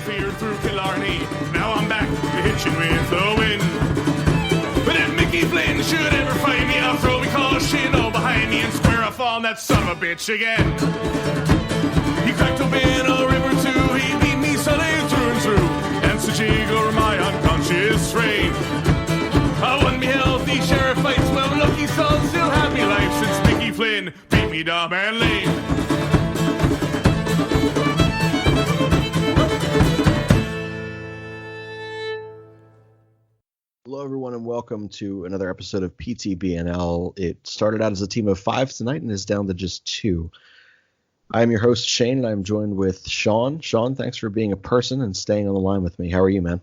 fear through Killarney. Now I'm back to hitching with the wind. But if Mickey Flynn should ever find me, I'll throw me caution all behind me and square off on that son of a bitch again. He cracked open a river too, he beat me Sunday through and through, and so jiggle my unconscious frame. I won me healthy sheriff fights, well lucky son still had me life since Mickey Flynn beat me dumb and lame. Hello, everyone, and welcome to another episode of PTBNL. It started out as a team of 5 tonight and is down to just 2. I am your host, Shane, and I'm joined with Sean. Sean, thanks for being a person and staying on the line with me. How are you, man?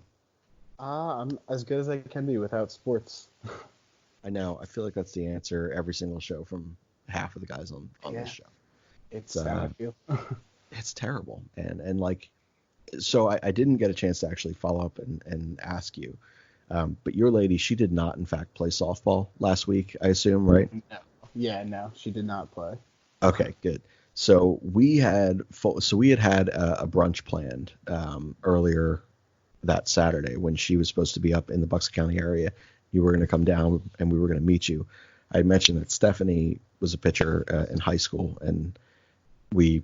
I'm as good as I can be without sports. I know. I feel like that's the answer every single show from half of the guys on this show. It's how I feel. It's terrible. And like, so I didn't get a chance to actually follow up and ask you. But your lady, she did not, in fact, play softball last week, I assume, right? No. Yeah, no, she did not play. Okay, good. So we had a brunch planned earlier that Saturday when she was supposed to be up in the Bucks County area. You were going to come down and we were going to meet you. I mentioned that Stephanie was a pitcher in high school, and we,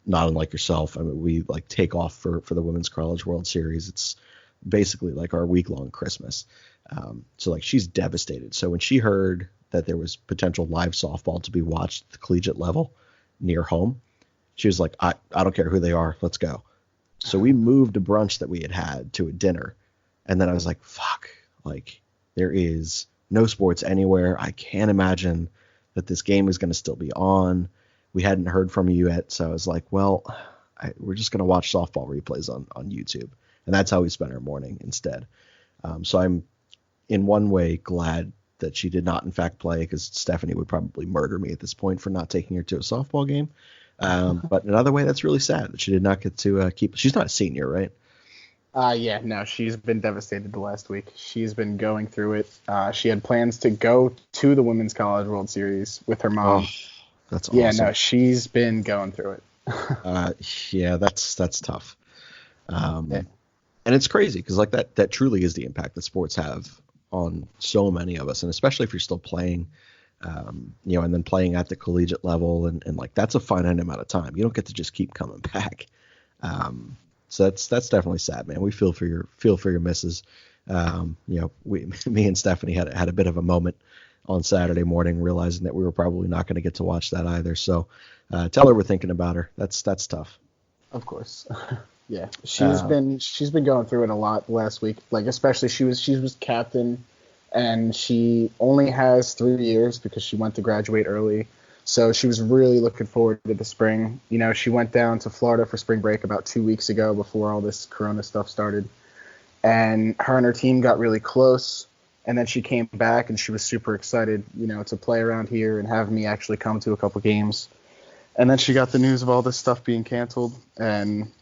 not unlike yourself, I mean, we like take off for the Women's College World Series. It's basically like our week-long Christmas. So like she's devastated. So when she heard that there was potential live softball to be watched at the collegiate level near home, she was like, I don't care who they are, let's go. So we moved a brunch that we had to a dinner. And then I was like, fuck, like there is no sports anywhere. I can't imagine that this game is going to still be on. We hadn't heard from you yet. So I was like, well, we're just going to watch softball replays on YouTube. And that's how we spent our morning instead. So I'm in one way glad that she did not in fact play, because Stephanie would probably murder me at this point for not taking her to a softball game. But another way, that's really sad that she did not get to keep. She's not a senior, right? Yeah, no, she's been devastated the last week. She's been going through it. She had plans to go to the Women's College World Series with her mom. Oh, that's awesome. Yeah, no, she's been going through it. Yeah, that's tough. And it's crazy because like that truly is the impact that sports have on so many of us, and especially if you're still playing, and then playing at the collegiate level, and like that's a finite amount of time. You don't get to just keep coming back. So that's definitely sad, man. We feel for your misses. Me and Stephanie had a bit of a moment on Saturday morning, realizing that we were probably not going to get to watch that either. So tell her we're thinking about her. That's tough. Of course. Yeah, she's been going through it a lot last week. Like especially she was captain, and she only has 3 years because she went to graduate early. So she was really looking forward to the spring. You know, she went down to Florida for spring break about 2 weeks ago before all this Corona stuff started, and her team got really close. And then she came back and she was super excited, to play around here and have me actually come to a couple games. And then she got the news of all this stuff being canceled, and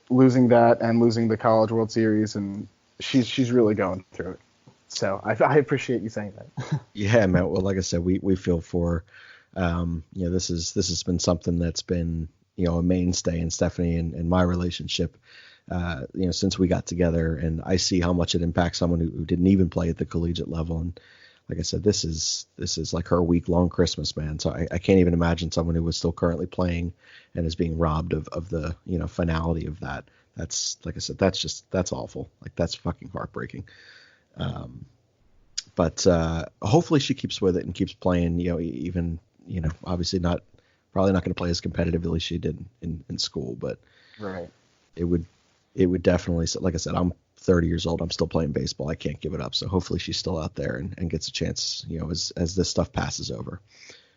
losing that and losing the College World Series, and she's really going through it. So I appreciate you saying that. Yeah, man. Well, like I said, we feel for, this has been something that's been, a mainstay in Stephanie and my relationship, since we got together, and I see how much it impacts someone who didn't even play at the collegiate level. And like I said, this is like her week-long Christmas, man. So I can't even imagine someone who was still currently playing and is being robbed of the, finality of that. That's, like I said, that's awful. Like that's fucking heartbreaking. But hopefully she keeps with it and keeps playing, even, obviously probably not going to play as competitively as she did in school, but right. It would definitely, like I said, I'm 30 years old. I'm still playing baseball. I can't give it up. So hopefully she's still out there and gets a chance, as this stuff passes over.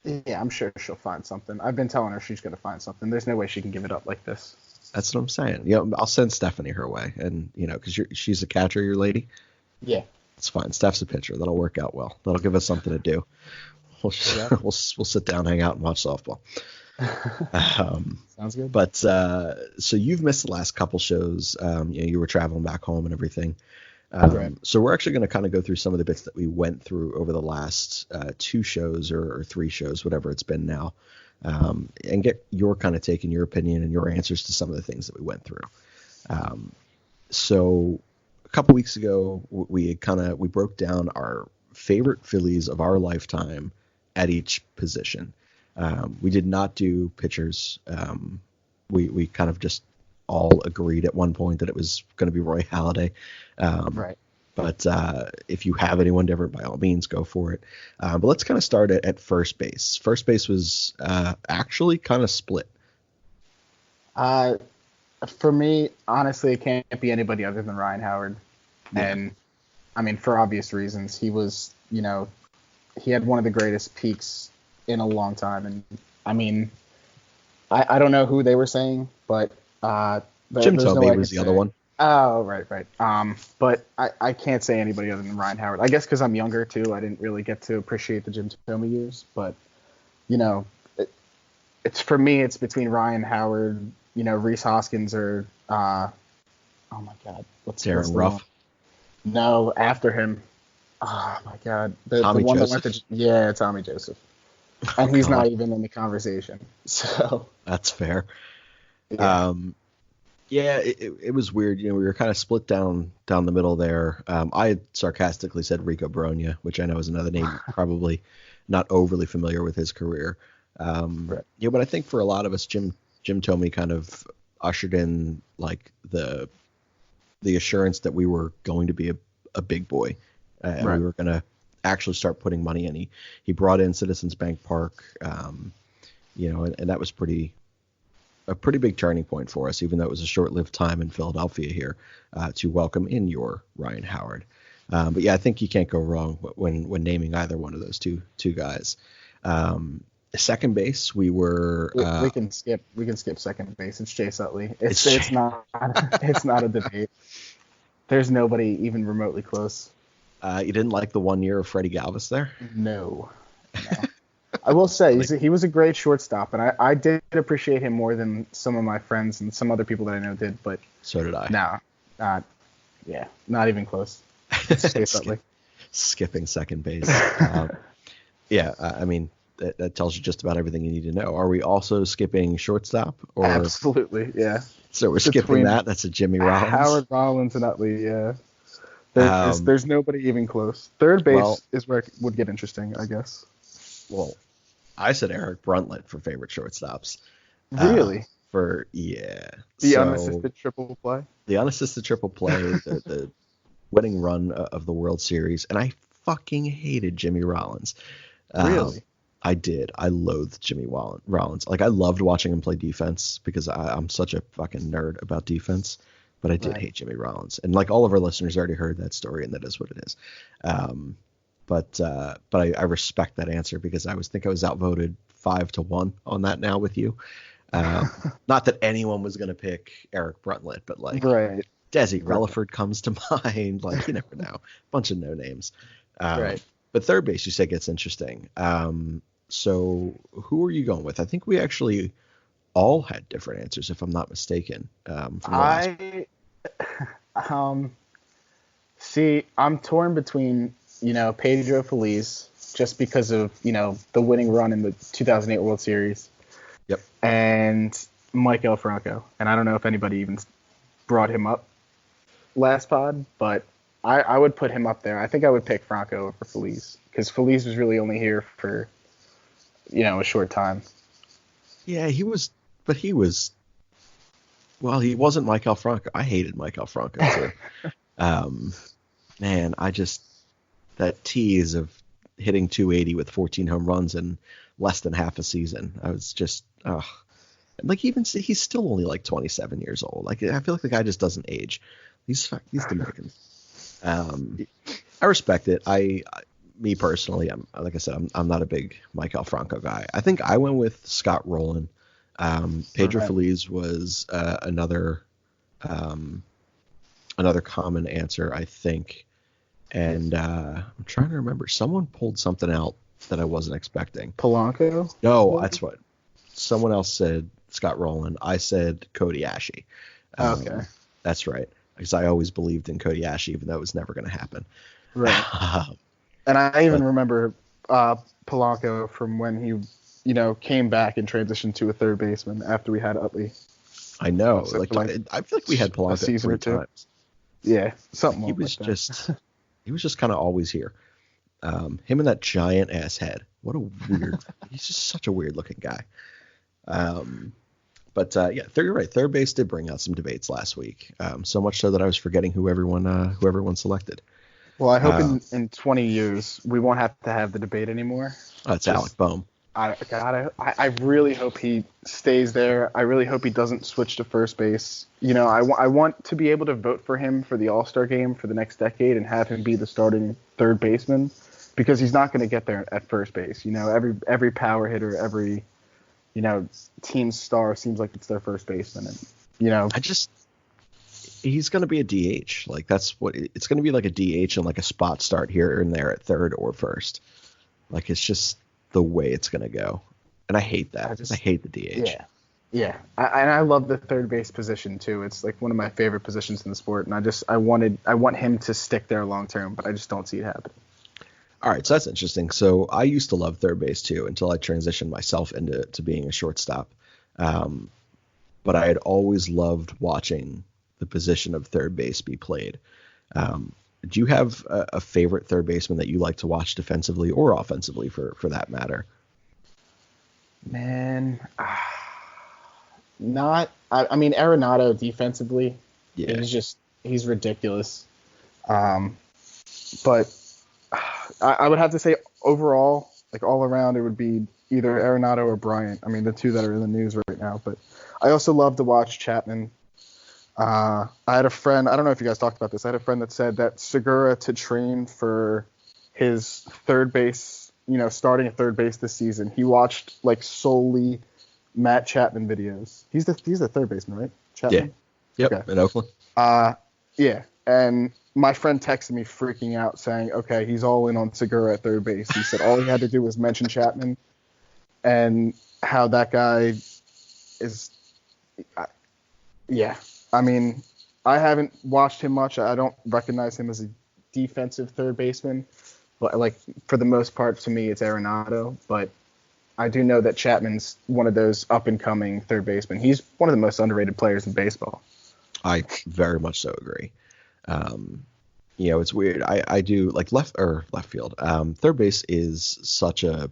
Yeah, I'm sure she'll find something. I've been telling her she's going to find something. There's no way she can give it up like this. That's what I'm saying. I'll send Stephanie her way, and because she's a catcher, your lady. Yeah, it's fine. Steph's a pitcher. That'll work out well. That'll give us something to do. We'll sit down, hang out, and watch softball. Sounds good. But so you've missed the last couple shows. You were traveling back home and everything. Right. So we're actually going to kind of go through some of the bits that we went through over the last 2 shows or 3 shows, whatever it's been now, and get your kind of take and your opinion and your answers to some of the things that we went through. So a couple weeks ago, we broke down our favorite Phillies of our lifetime at each position. We did not do pitchers. We kind of just all agreed at one point that it was going to be Roy Halladay. Right. But if you have anyone different, by all means, go for it. But let's kind of start at first base. First base was actually kind of split. For me, honestly, it can't be anybody other than Ryan Howard. Yeah. And, I mean, for obvious reasons. He was, he had one of the greatest peaks in a long time. And, I mean, I don't know who they were saying, but Jim Thome was the other one. Oh, right. But I can't say anybody other than Ryan Howard. I guess because I'm younger, too. I didn't really get to appreciate the Jim Thome years. But, it's for me, it's between Ryan Howard, Reese Hoskins, or, oh, my God. What's Darren Ruff? No, after him. Oh, my God. Tommy one Joseph? that went to, Tommy Joseph. And he's not even in the conversation. So that's fair. Yeah. It was weird. We were kind of split down the middle there. I had sarcastically said Rico Brogna, which I know is another name probably not overly familiar with his career. Right. But I think for a lot of us, Jim Thome kind of ushered in like the assurance that we were going to be a big boy, and Right. we were going to actually start putting money in. He brought in Citizens Bank Park, and that was a pretty big turning point for us, even though it was a short-lived time in Philadelphia here, to welcome in your Ryan Howard. But yeah, I think you can't go wrong when naming either one of those two guys. Second base, we were. We can skip second base. It's Chase Utley. It's not a debate. There's nobody even remotely close. You didn't like the 1 year of Freddie Galvis there? No. I will say he was a great shortstop, and I did appreciate him more than some of my friends and some other people that I know did. But so did I. No, not even close. It's Chase Utley. Skipping second base. I mean that tells you just about everything you need to know. Are we also skipping shortstop? Or absolutely, yeah. So we're skipping that. That's a Jimmy Rollins. Howard Rollins and Utley, yeah. There's nobody even close. Third base is where it would get interesting, I guess. Well, I said Eric Bruntlett for favorite shortstops. Really? The unassisted triple play? The unassisted triple play, the winning run of the World Series, and I fucking hated Jimmy Rollins. Really? I did. I loathed Jimmy Rollins. Like, I loved watching him play defense because I'm such a fucking nerd about defense. But I did hate Jimmy Rollins, and like all of our listeners already heard that story, and that is what it is. But I respect that answer because I was outvoted 5-1 on that now with you. Not that anyone was going to pick Eric Bruntlett, but like Desi Relaford comes to mind. Like, you never know, bunch of no names. Right. But third base, you said, gets interesting. So who are you going with? I think we actually all had different answers, if I'm not mistaken. See, I'm torn between, Pedro Feliz, just because of, the winning run in the 2008 World Series. Yep. And Mike Franco. And I don't know if anybody even brought him up last pod, but I would put him up there. I think I would pick Franco over Feliz, because Feliz was really only here for, a short time. Yeah, he was. But he wasn't Mike Franco. I hated Mike Franco too. Man, that tease of hitting 280 with 14 home runs in less than half a season. I was just, like, even he's still only like 27 years old. Like, I feel like the guy just doesn't age. He's Dominican. I respect it. Me personally, like I said, I'm not a big Mike Franco guy. I think I went with Scott Rowland. Pedro Feliz was another common answer, I think. And I'm trying to remember. Someone pulled something out that I wasn't expecting. Polanco? No, that's what. Someone else said Scott Rowland. I said Cody Ashe. Okay. That's right. Because I always believed in Cody Ashe, even though it was never going to happen. Right. And I even remember Polanco from when he, came back and transitioned to a third baseman after we had Utley. I know. Except Like, for, like, I feel like we had a Polanco season 3 or two. times. Yeah, something He like was that. just he was just kind of always here. Him and that giant ass head. What a weird. He's just such a weird looking guy. But yeah, you're right. Third base did bring out some debates last week. So much so that I was forgetting who everyone selected. Well, I hope in 20 years we won't have to have the debate anymore. It's Alec Boehm. I really hope he stays there. I really hope he doesn't switch to first base. You know, I want to be able to vote for him for the All-Star game for the next decade and have him be the starting third baseman, because he's not going to get there at first base. You know, every power hitter, every, you know, team star seems like it's their first baseman, and, you know, he's going to be a DH. Like, that's what it's going to be, like a DH and like a spot start here and there at third or first. Like, it's just the way it's going to go. And I hate that. I hate the DH. Yeah. I love the third base position too. It's like one of my favorite positions in the sport. And I want him to stick there long term, but I just don't see it happening. All right. So that's interesting. So I used to love third base too, until I transitioned myself into being a shortstop. But I had always loved watching the position of third base be played. Do you have a favorite third baseman that you like to watch defensively or offensively, for that matter? Man, I mean, Arenado defensively, yeah, he's ridiculous. But I would have to say overall, like all around, it would be either Arenado or Bryant. I mean, the two that are in the news right now. But I also love to watch Chapman. I had a friend, I don't know if you guys talked about this, I had a friend that said that Segura, to train for his third base, you know, starting at third base this season, he watched like solely Matt Chapman videos. He's the third baseman, right? Chapman? Yeah. Yep. Okay. In Oakland. Yeah. And my friend texted me freaking out saying, okay, he's all in on Segura at third base. He said all he had to do was mention Chapman and how that guy is. Yeah. I mean, I haven't watched him much. I don't recognize him as a defensive third baseman, but like for the most part, to me, it's Arenado. But I do know that Chapman's one of those up and coming third basemen. He's one of the most underrated players in baseball. I very much so agree. You know, it's weird. I do like left field. Third base is such a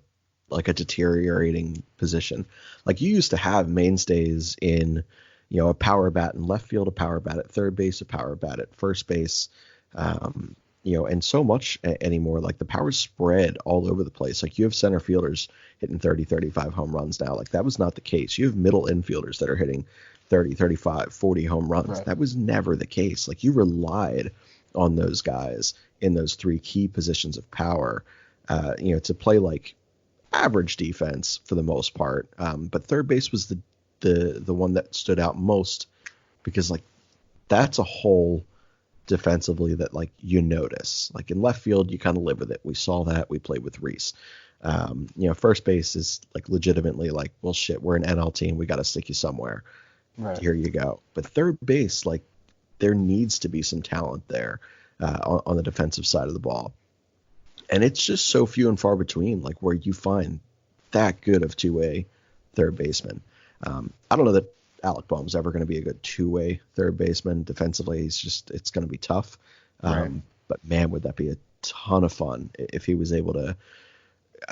deteriorating position. Like, you used to have mainstays in, you know, a power bat in left field, a power bat at third base, a power bat at first base, you know, and so much anymore. Like, the power's spread all over the place. Like, you have center fielders hitting 30, 35 home runs now. Like, that was not the case. You have middle infielders that are hitting 30, 35, 40 home runs. Right. That was never the case. Like, you relied on those guys in those three key positions of power, you know, to play like average defense for the most part. But third base was the one that stood out most, because like that's a hole defensively that like you notice. Like in left field, you kind of live with it. We saw that. We played with Reese. You know, first base is like legitimately like, well, shit, we're an NL team. We got to stick you somewhere. Right. Here you go. But third base, like there needs to be some talent there on the defensive side of the ball. And it's just so few and far between, like where you find that good of two-way third baseman. I don't know that Alec Boehm's ever going to be a good two-way third baseman. Defensively, it's going to be tough. Right. But man, would that be a ton of fun if he was able to,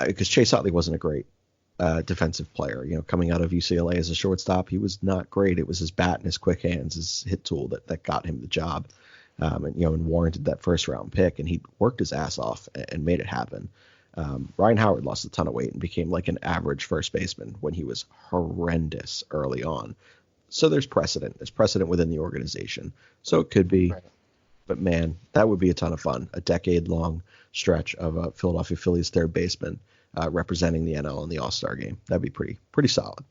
because Chase Utley wasn't a great defensive player. You know, coming out of UCLA as a shortstop, he was not great. It was his bat and his quick hands, his hit tool that got him the job. And warranted that first round pick, and he worked his ass off and made it happen. Ryan Howard lost a ton of weight and became like an average first baseman when he was horrendous early on. So there's precedent. There's precedent within the organization. So it could be, right. But man, that would be a ton of fun. A decade-long stretch of a Philadelphia Phillies third baseman representing the NL in the All-Star game. That'd be pretty solid.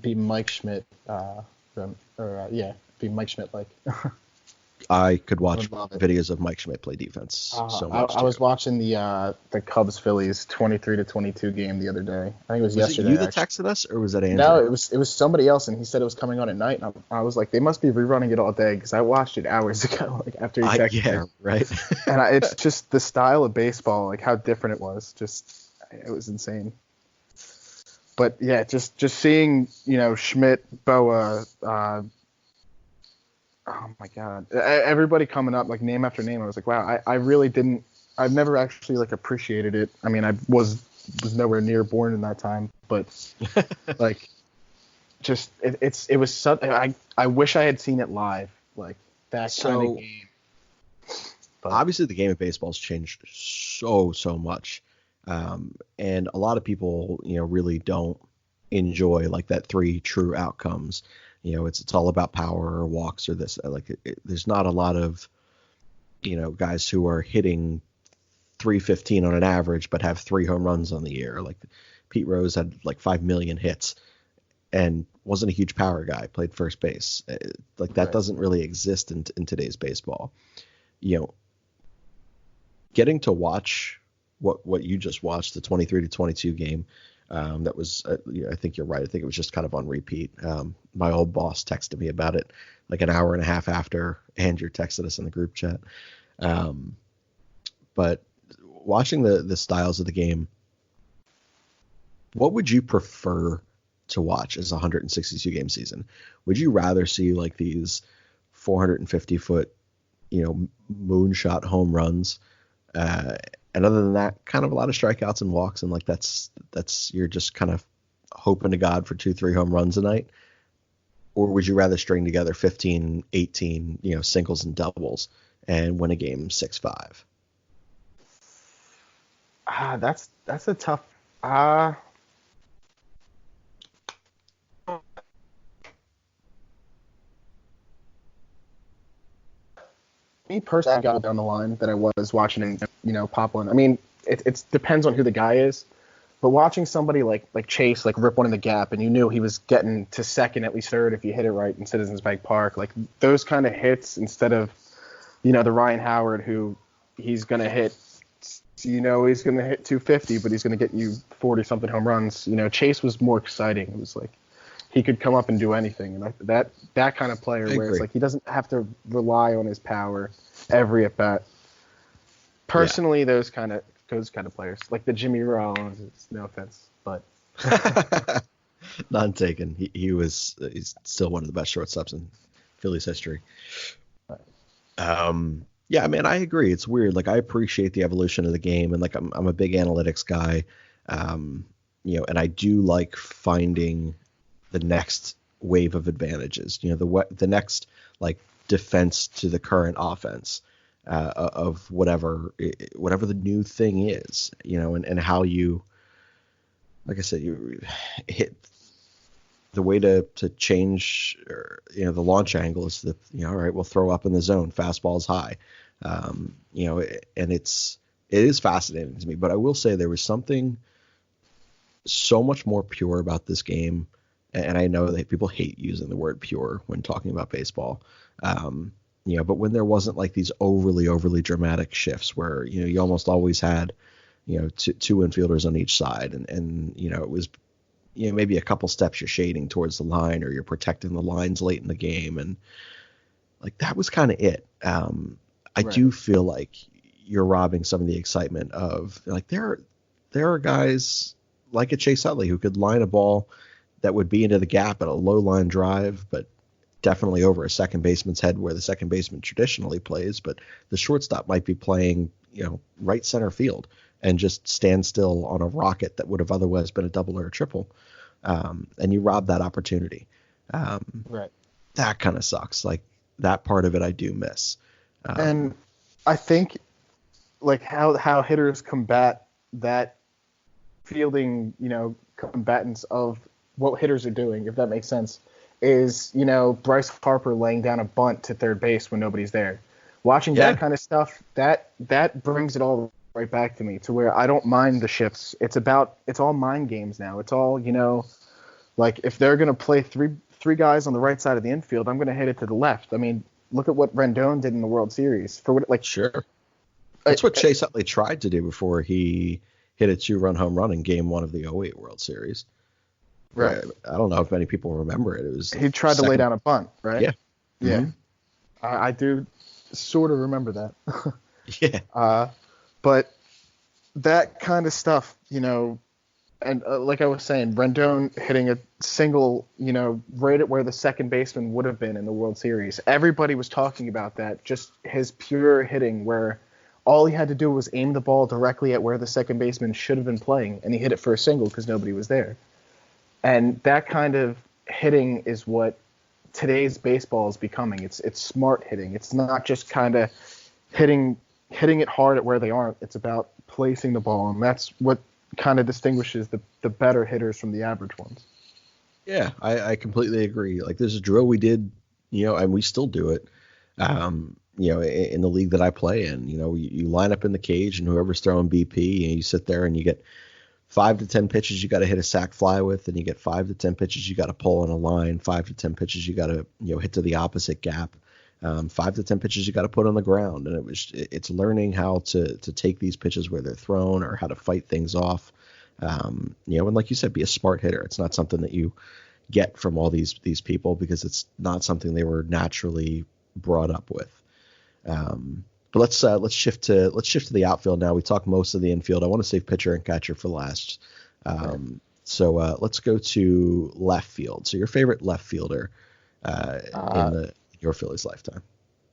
Be Mike Schmidt. Be Mike Schmidt like. I could watch videos of Mike Schmidt play defense so much. I was watching the Cubs Phillies 23-22 game the other day. I think it was yesterday. Was it you that texted us, or was that Andrew? No, it was somebody else, and he said it was coming on at night. And I was like, they must be rerunning it all day, because I watched it hours ago, like after he texted me. Yeah, right. And it's just the style of baseball, like how different it was. Just it was insane. But yeah, just seeing, Schmidt, Boa, oh my God, everybody coming up like name after name. I was like, wow, I really didn't. I've never actually like appreciated it. I mean, I was nowhere near born in that time, but like, just it was such. I wish I had seen it live, like that kind of game. But obviously, the game of baseball's changed so much, and a lot of people, really don't enjoy like that 3 true outcomes. It's all about power or walks or this. Like, there's not a lot of, guys who are hitting 315 on an average, but have 3 home runs on the year. Like Pete Rose had like 5 million hits and wasn't a huge power guy, played first base. Like that doesn't really exist in today's baseball. Getting to watch what you just watched, the 23-22 game, that was, I think you're right. I think it was just kind of on repeat. My old boss texted me about it like an hour and a half after Andrew texted us in the group chat. But watching the styles of the game, what would you prefer to watch as a 162 game season? Would you rather see like these 450 foot, moonshot home runs? And other than that, kind of a lot of strikeouts and walks. And like, that's you're just kind of hoping to God for 2-3 home runs a night. Or would you rather string together 15, 18, singles and doubles and win a game 6-5? That's a tough. Me personally, I got down the line that I was watching, pop one. I mean, it depends on who the guy is, but watching somebody like Chase like rip one in the gap, and you knew he was getting to second, at least third, if you hit it right in Citizens Bank Park, like those kind of hits instead of, the Ryan Howard who he's gonna hit. He's going to hit 250, but he's going to get you 40-something home runs. Chase was more exciting. It was like he could come up and do anything. And that kind of player where it's like he doesn't have to rely on his power every at-bat. Personally, those kind of players, like the Jimmy Rollins, no offense, but. None taken. He's still one of the best shortstops in Phillies history. Yeah, I mean, I agree. It's weird. Like, I appreciate the evolution of the game, and like, I'm a big analytics guy, and I do like finding the next wave of advantages. The next like defense to the current offense of whatever the new thing is. And how you, like I said, you hit the way to change, the launch angle is all right, we'll throw up in the zone, fastball's high, and it is fascinating to me. But I will say there was something so much more pure about this game, and I know that people hate using the word pure when talking about baseball, but when there wasn't like these overly dramatic shifts where you almost always had two infielders on each side, and it was maybe a couple steps you're shading towards the line, or you're protecting the lines late in the game. And like, that was kind of it. I do feel like you're robbing some of the excitement of like, there are guys like a Chase Utley who could line a ball that would be into the gap at a low line drive, but definitely over a second baseman's head where the second baseman traditionally plays. But the shortstop might be playing, right center field, and just stand still on a rocket that would have otherwise been a double or a triple. And you rob that opportunity. That kind of sucks. Like, that part of it I do miss. And I think like how hitters combat that fielding, combatants of what hitters are doing, if that makes sense, is, Bryce Harper laying down a bunt to third base when nobody's there. Watching that kind of stuff, that brings it all right back to me, to where I don't mind the shifts. It's all mind games now. It's all, like if they're going to play three guys on the right side of the infield, I'm going to hit it to the left. I mean, look at what Rendon did in the World Series. Sure. That's what Chase Utley tried to do before he hit a 2-run home run in Game 1 of the '08 World Series. Right. I don't know if many people remember it. He tried to lay down a bunt, right? Yeah. Yeah. Mm-hmm. I do sort of remember that. Yeah. But that kind of stuff, And like I was saying, Rendon hitting a single, right at where the second baseman would have been in the World Series. Everybody was talking about that, just his pure hitting where all he had to do was aim the ball directly at where the second baseman should have been playing, and he hit it for a single because nobody was there. And that kind of hitting is what today's baseball is becoming. It's smart hitting. It's not just kind of hitting it hard at where they aren't. It's about placing the ball, and that's what kind of distinguishes the better hitters from the average ones. Yeah, I completely agree. Like, there's a drill we did, and we still do it, in the league that I play in. You line up in the cage, and whoever's throwing BP, and you sit there and you get 5 to 10 pitches you got to hit a sac fly with, and you get 5 to 10 pitches you got to pull on a line, 5 to 10 pitches you got to hit to the opposite gap, 5 to 10 pitches you got to put on the ground. And it's learning how to take these pitches where they're thrown, or how to fight things off. And like you said, be a smart hitter. It's not something that you get from all these people, because it's not something they were naturally brought up with. But let's shift to the outfield now. We talked most of the infield. I want to save pitcher and catcher for last. So let's go to left field. So your favorite left fielder in your Phillies lifetime.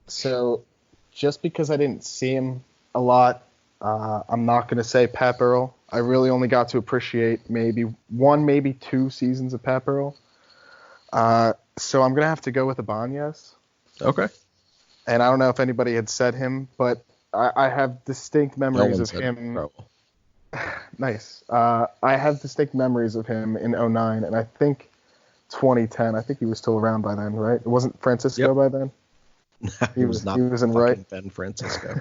So just because I didn't see him a lot, I'm not going to say Pat Burrell. I really only got to appreciate maybe 2 seasons of Pat Burrell. So I'm going to have to go with Ibanez. Okay. And I don't know if anybody had said him, but I have distinct memories of him. Nice. I have distinct memories of him in 2009, and I think 2010. I think he was still around by then, right? It wasn't Francisco by then? He was not. He was in right. Ben Francisco.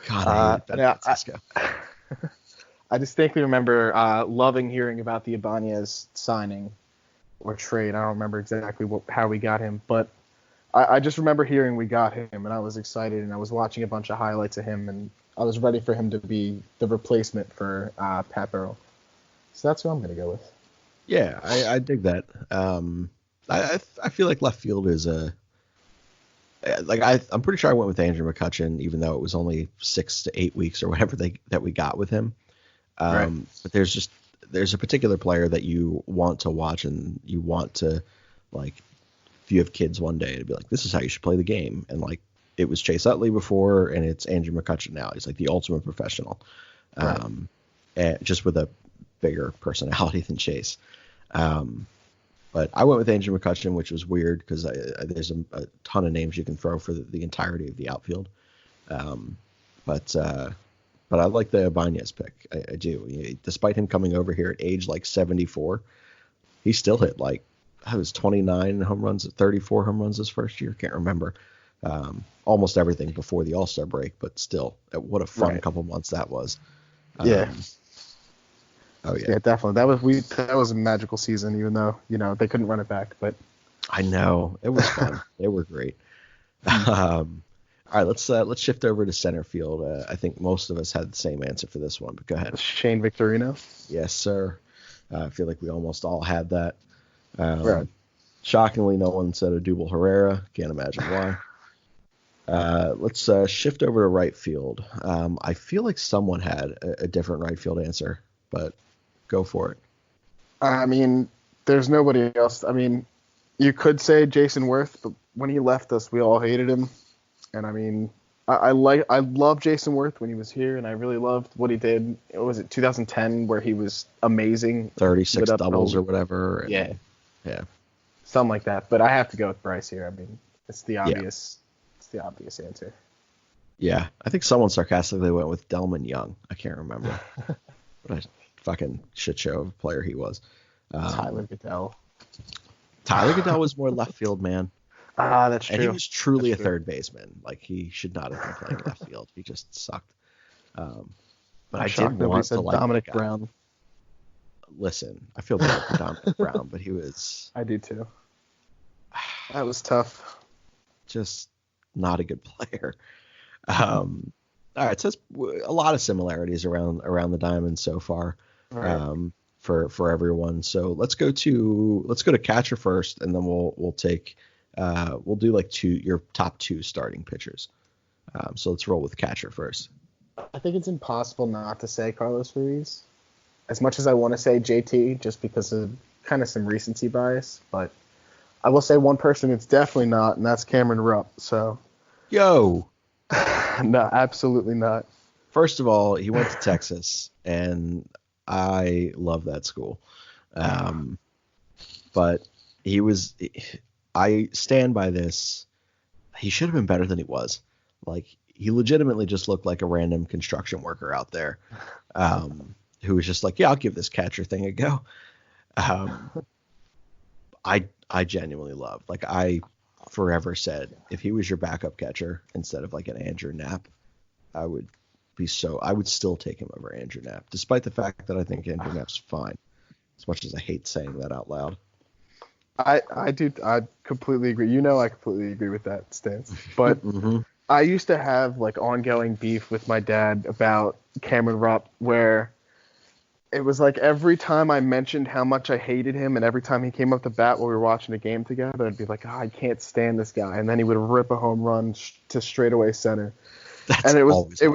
God, I hate Ben Francisco. I distinctly remember loving hearing about the Ibanez signing or trade. I don't remember exactly how we got him, but I just remember hearing we got him, and I was excited, and I was watching a bunch of highlights of him, and I was ready for him to be the replacement for Pat Burrell. So that's who I'm going to go with. Yeah, I dig that. I feel like left field is I'm pretty sure I went with Andrew McCutchen, even though it was only 6 to 8 weeks or whatever that we got with him. Right. But there's a particular player that you want to watch, and you want to, like, if you have kids one day, to be like, this is how you should play the game. And like, it was Chase Utley before, and it's Andrew McCutchen now. He's like the ultimate professional, and just with a bigger personality than Chase. But I went with Andrew McCutchen, which was weird because there's a ton of names you can throw for the entirety of the outfield. But I like the Ibanez pick. I do. Despite him coming over here at age like 74, he still hit like, I was 29 home runs, 34 home runs his first year. Can't remember. Almost everything before the All-Star break, but still, what a fun couple months that was. Yeah. Oh yeah. Yeah, definitely. That was a magical season, even though they couldn't run it back. But I know it was fun. They were great. All right, let's shift over to center field. I think most of us had the same answer for this one, but go ahead. Shane Victorino. Yes, sir. I feel like we almost all had that. Right. Shockingly, no one said Odubel Herrera. Can't imagine why. Let's shift over to right field. I feel like someone had a different right field answer, but go for it. I mean, there's nobody else. I mean, you could say Jason Worth, but when he left us, we all hated him. And I mean, I love Jason Worth when he was here, and I really loved what he did. Was it 2010 where he was amazing? 36 doubles or whatever. Yeah. Yeah. Something like that. But I have to go with Bryce here. I mean, it's the obvious. Yeah. It's the obvious answer. Yeah, I think someone sarcastically went with Delman Young. I can't remember. What a fucking shit show of a player he was. Tyler Goodell. Tyler Goodell was more left field, man. That's true. And he was truly a third baseman. Like, he should not have been playing left field. He just sucked. But I did want to like Dominic Brown. Listen, I feel bad for Dominic Brown, but he was. I do too. That was tough. Just not a good player. All right, so it's a lot of similarities around the diamond so far, right. For everyone. So let's go to catcher first, and then we'll do like your top 2 starting pitchers. So let's roll with catcher first. I think it's impossible not to say Carlos Ruiz. as much as I want to say JT, just because of kind of some recency bias, but I will say one person it's definitely not, and that's Cameron Rupp. So, Yo, no, absolutely not. first of all, he went to Texas, and I love that school. But I stand by this. He should have been better than he was. Like, he legitimately just looked like a random construction worker out there, who was just like, yeah, I'll give this catcher thing a go. I genuinely love, like, I forever said, if he was your backup catcher instead of like an Andrew Knapp, I would still take him over Andrew Knapp, despite the fact that I think Andrew Knapp's fine, as much as I hate saying that out loud. I completely agree. I completely agree with that stance. But I used to have like ongoing beef with my dad about Cameron Rupp, where it was like every time I mentioned how much I hated him, and every time he came up to bat while we were watching a game together, I'd be like, I can't stand this guy, and then he would rip a home run to straightaway center. And it was it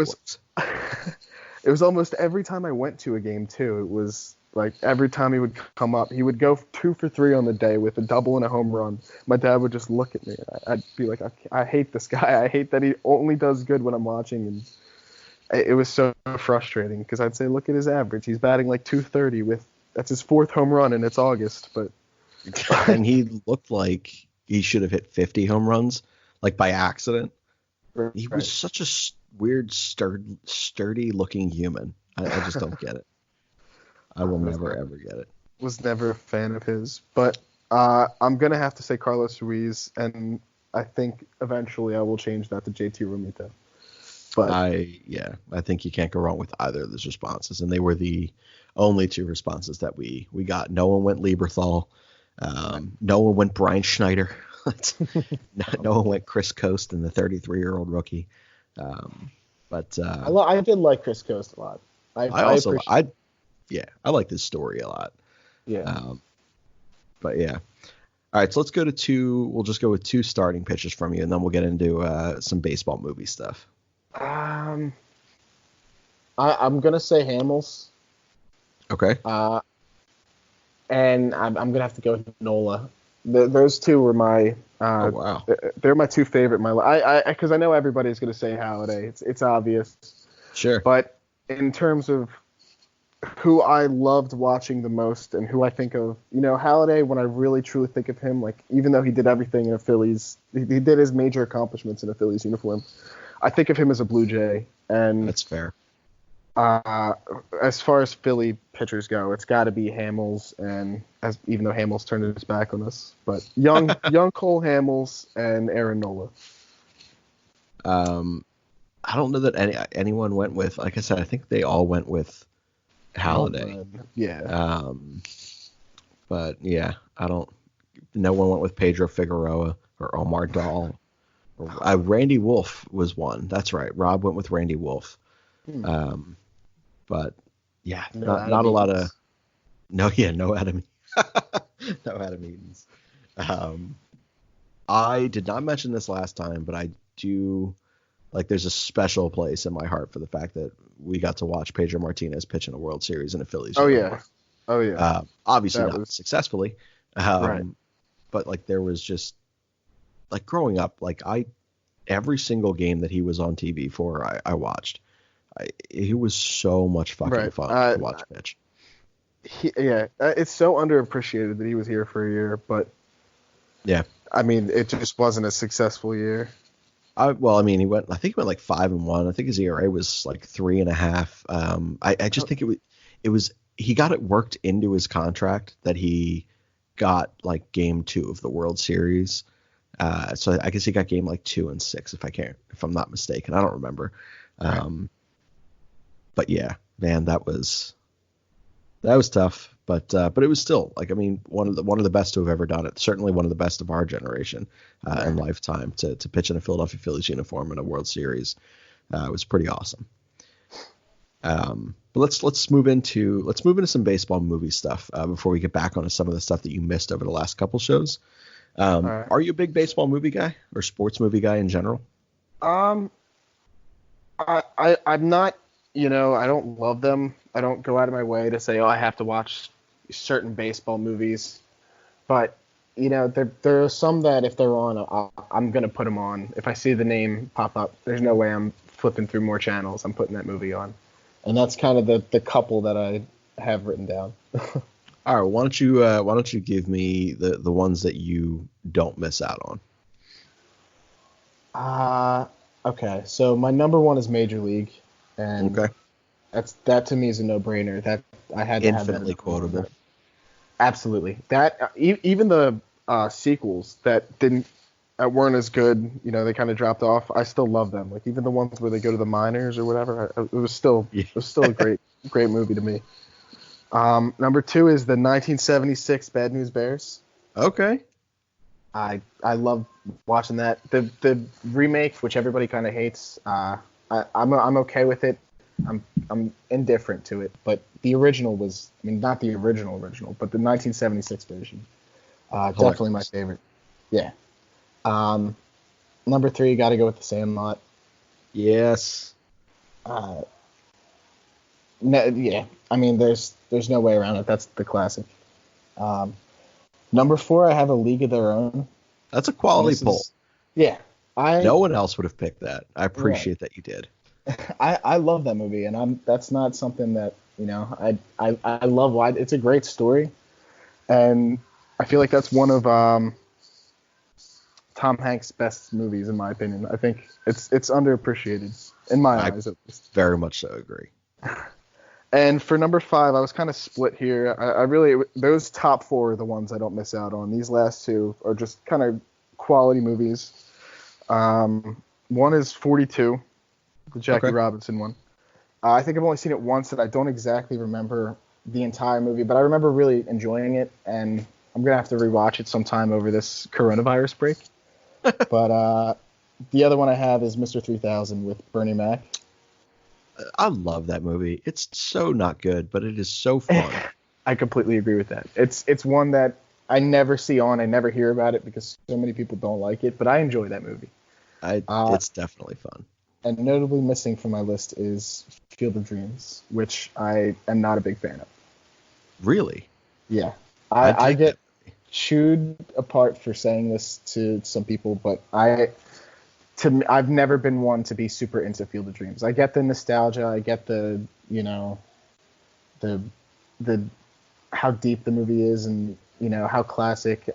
was almost every time I went to a game too. It was like every time he would come up, he would go 2 for 3 on the day with a double and a home run. My dad would just look at me. I'd be like, I hate this guy. I hate that he only does good when I'm watching. And it was so frustrating because I'd say, look at his average. He's batting like 230 that's his 4th home run, and it's August. But and he looked like he should have hit 50 home runs, like by accident. He was such a weird, sturdy looking human. I just don't get it. I will never, ever get it. Was never a fan of his. But I'm going to have to say Carlos Ruiz, and I think eventually I will change that to JT Realmuto. But I think you can't go wrong with either of those responses, and they were the only 2 responses that we got. No one went Lieberthal. No one went Brian Schneider. No one went Chris Coast and the 33-year-old rookie. But I did like Chris Coast a lot. I like this story a lot. Yeah. But yeah. All right, so let's go to 2. We'll just go with 2 starting pitches from you, and then we'll get into some baseball movie stuff. I'm gonna say Hamels. Okay. And I'm gonna have to go with Nola. Those 2 were my. Oh wow. They're my 2 favorite. Because I know everybody's gonna say Halladay. It's obvious. Sure. But in terms of who I loved watching the most and who I think of, Halladay, when I really truly think of him, like, even though he did everything in a Phillies, he did his major accomplishments in a Phillies uniform, I think of him as a Blue Jay. And that's fair. As far as Philly pitchers go, it's got to be Hamels, and even though Hamels turned his back on us, but young Cole Hamels and Aaron Nola. I don't know that anyone went with, like I said, I think they all went with Halladay. Yeah. But yeah, no one went with Pedro Figueroa or Omar Dahl. Randy Wolf was one. That's right. Rob went with Randy Wolf. But yeah, not a lot of no Adam no Adam Eatons. I did not mention this last time, but I do, like, there's a special place in my heart for the fact that we got to watch Pedro Martinez pitch in a World Series in a Phillies. Oh yeah. Obviously not successfully. Right. But like, there was just, like, growing up, like, every single game that he was on TV for, I watched. He was so much fucking fun to watch pitch. It's so underappreciated that he was here for a year, but yeah, I mean, it just wasn't a successful year. I think he went like 5-1. I think his ERA was like 3.5. I just think it was he got it worked into his contract that he got like game 2 of the World Series. So I guess he got game like 2 and 6 if I'm not mistaken. I don't remember. Right. But yeah, man, that was tough. But it was still, like, I mean, one of the best to have ever done it. Certainly one of the best of our generation in lifetime to pitch in a Philadelphia Phillies uniform in a World Series. It was pretty awesome. But let's move into some baseball movie stuff before we get back onto some of the stuff that you missed over the last couple shows. Right. Are you a big baseball movie guy or sports movie guy in general? I'm not I don't love them. I don't go out of my way to say, oh, I have to watch certain baseball movies. But, there are some that if they're on, I'm going to put them on. If I see the name pop up, there's no way I'm flipping through more channels. I'm putting that movie on. And that's kind of the couple that I have written down. All right, why don't you give me the ones that you don't miss out on? Okay. So my number one is Major League, and Okay. that to me is a no-brainer. That I had to Infinitely have that quotable. Absolutely. That even the sequels that weren't as good, they kind of dropped off. I still love them. Like even the ones where they go to the minors or whatever. It was still a great movie to me. Number two is the 1976 Bad News Bears. Okay. I love watching that. The remake, which everybody kind of hates, I'm okay with it. I'm indifferent to it. But the original was, not the original, but the 1976 version, definitely my favorite. Yeah. Number three, got to go with The Sandlot. Yes. Yeah. There's no way around it. That's the classic. Number four, I have A League of Their Own. That's a quality pull. Yeah. No one else would have picked that. I appreciate that you did. I love that movie, and that's not something that, I love why it's a great story. And I feel like that's one of Tom Hanks' best movies, in my opinion. I think it's underappreciated, in my eyes at least. Very much so agree. And for number five, I was kind of split here. I really, those top four are the ones I don't miss out on. These last two are just kind of quality movies. One is 42, the Jackie Robinson one. I think I've only seen it once, and I don't exactly remember the entire movie, but I remember really enjoying it, and I'm going to have to rewatch it sometime over this coronavirus break. But the other one I have is Mr. 3000 with Bernie Mac. I love that movie. It's so not good, but it is so fun. I completely agree with that. It's one that I never see on. I never hear about it because so many people don't like it, but I enjoy that movie. It's definitely fun. And notably missing from my list is Field of Dreams, which I am not a big fan of. Really? Yeah. I get chewed apart for saying this to some people, but I've never been one to be super into Field of Dreams. I get the nostalgia, I get the how deep the movie is, and how classic,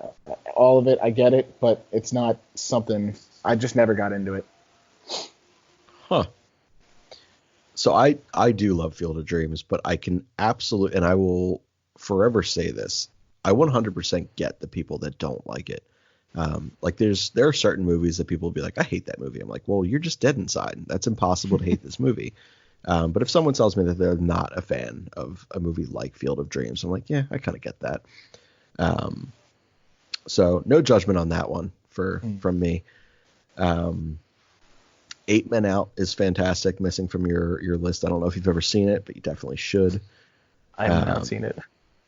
all of it. I get it, but it's not something I just never got into it. Huh. So I do love Field of Dreams, but I can absolutely, and I will forever say this, I 100% get the people that don't like it. Like there are certain movies that people will be like, I hate that movie. I'm like, well, you're just dead inside. That's impossible to hate this movie. But if someone tells me that they're not a fan of a movie like Field of Dreams, I'm like, yeah, I kind of get that. So no judgment on that one from me. 8 Men Out is fantastic. Missing from your list. I don't know if you've ever seen it, but you definitely should. I have not seen it.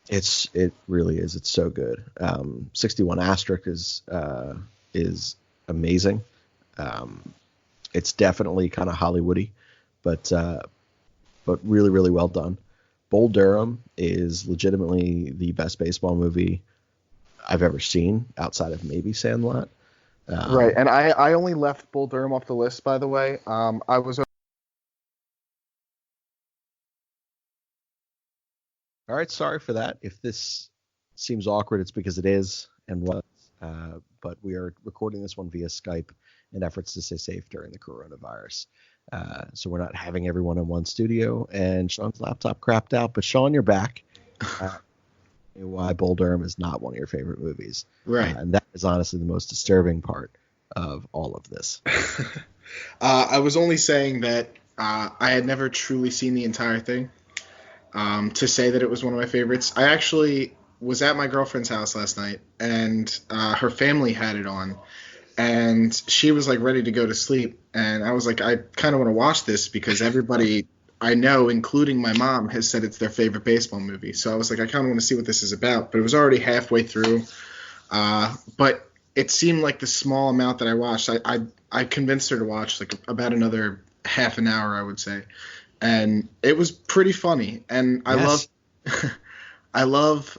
It really is. It's so good. 61 Asterisk is amazing. It's definitely kind of Hollywoody, but really, really well done. Bull Durham is legitimately the best baseball movie I've ever seen outside of maybe Sandlot. Right, and I only left Bull Durham off the list, by the way. I was. All right, sorry for that. If this seems awkward, it's because it is and was. But we are recording this one via Skype in efforts to stay safe during the coronavirus. So we're not having everyone in one studio, and Sean's laptop crapped out. But Sean, you're back. Why Bull Durham is not one of your favorite movies. Right. And that is honestly the most disturbing part of all of this. I was only saying that I had never truly seen the entire thing to say that it was one of my favorites. I actually was at my girlfriend's house last night, and her family had it on, and she was like ready to go to sleep, and I was like, I kind of want to watch this because everybody I know, including my mom, has said it's their favorite baseball movie. So I was like, I kind of want to see what this is about, but it was already halfway through. But it seemed like the small amount that I watched, I convinced her to watch like about another half an hour, I would say. and it was pretty funny. And I Yes. love I love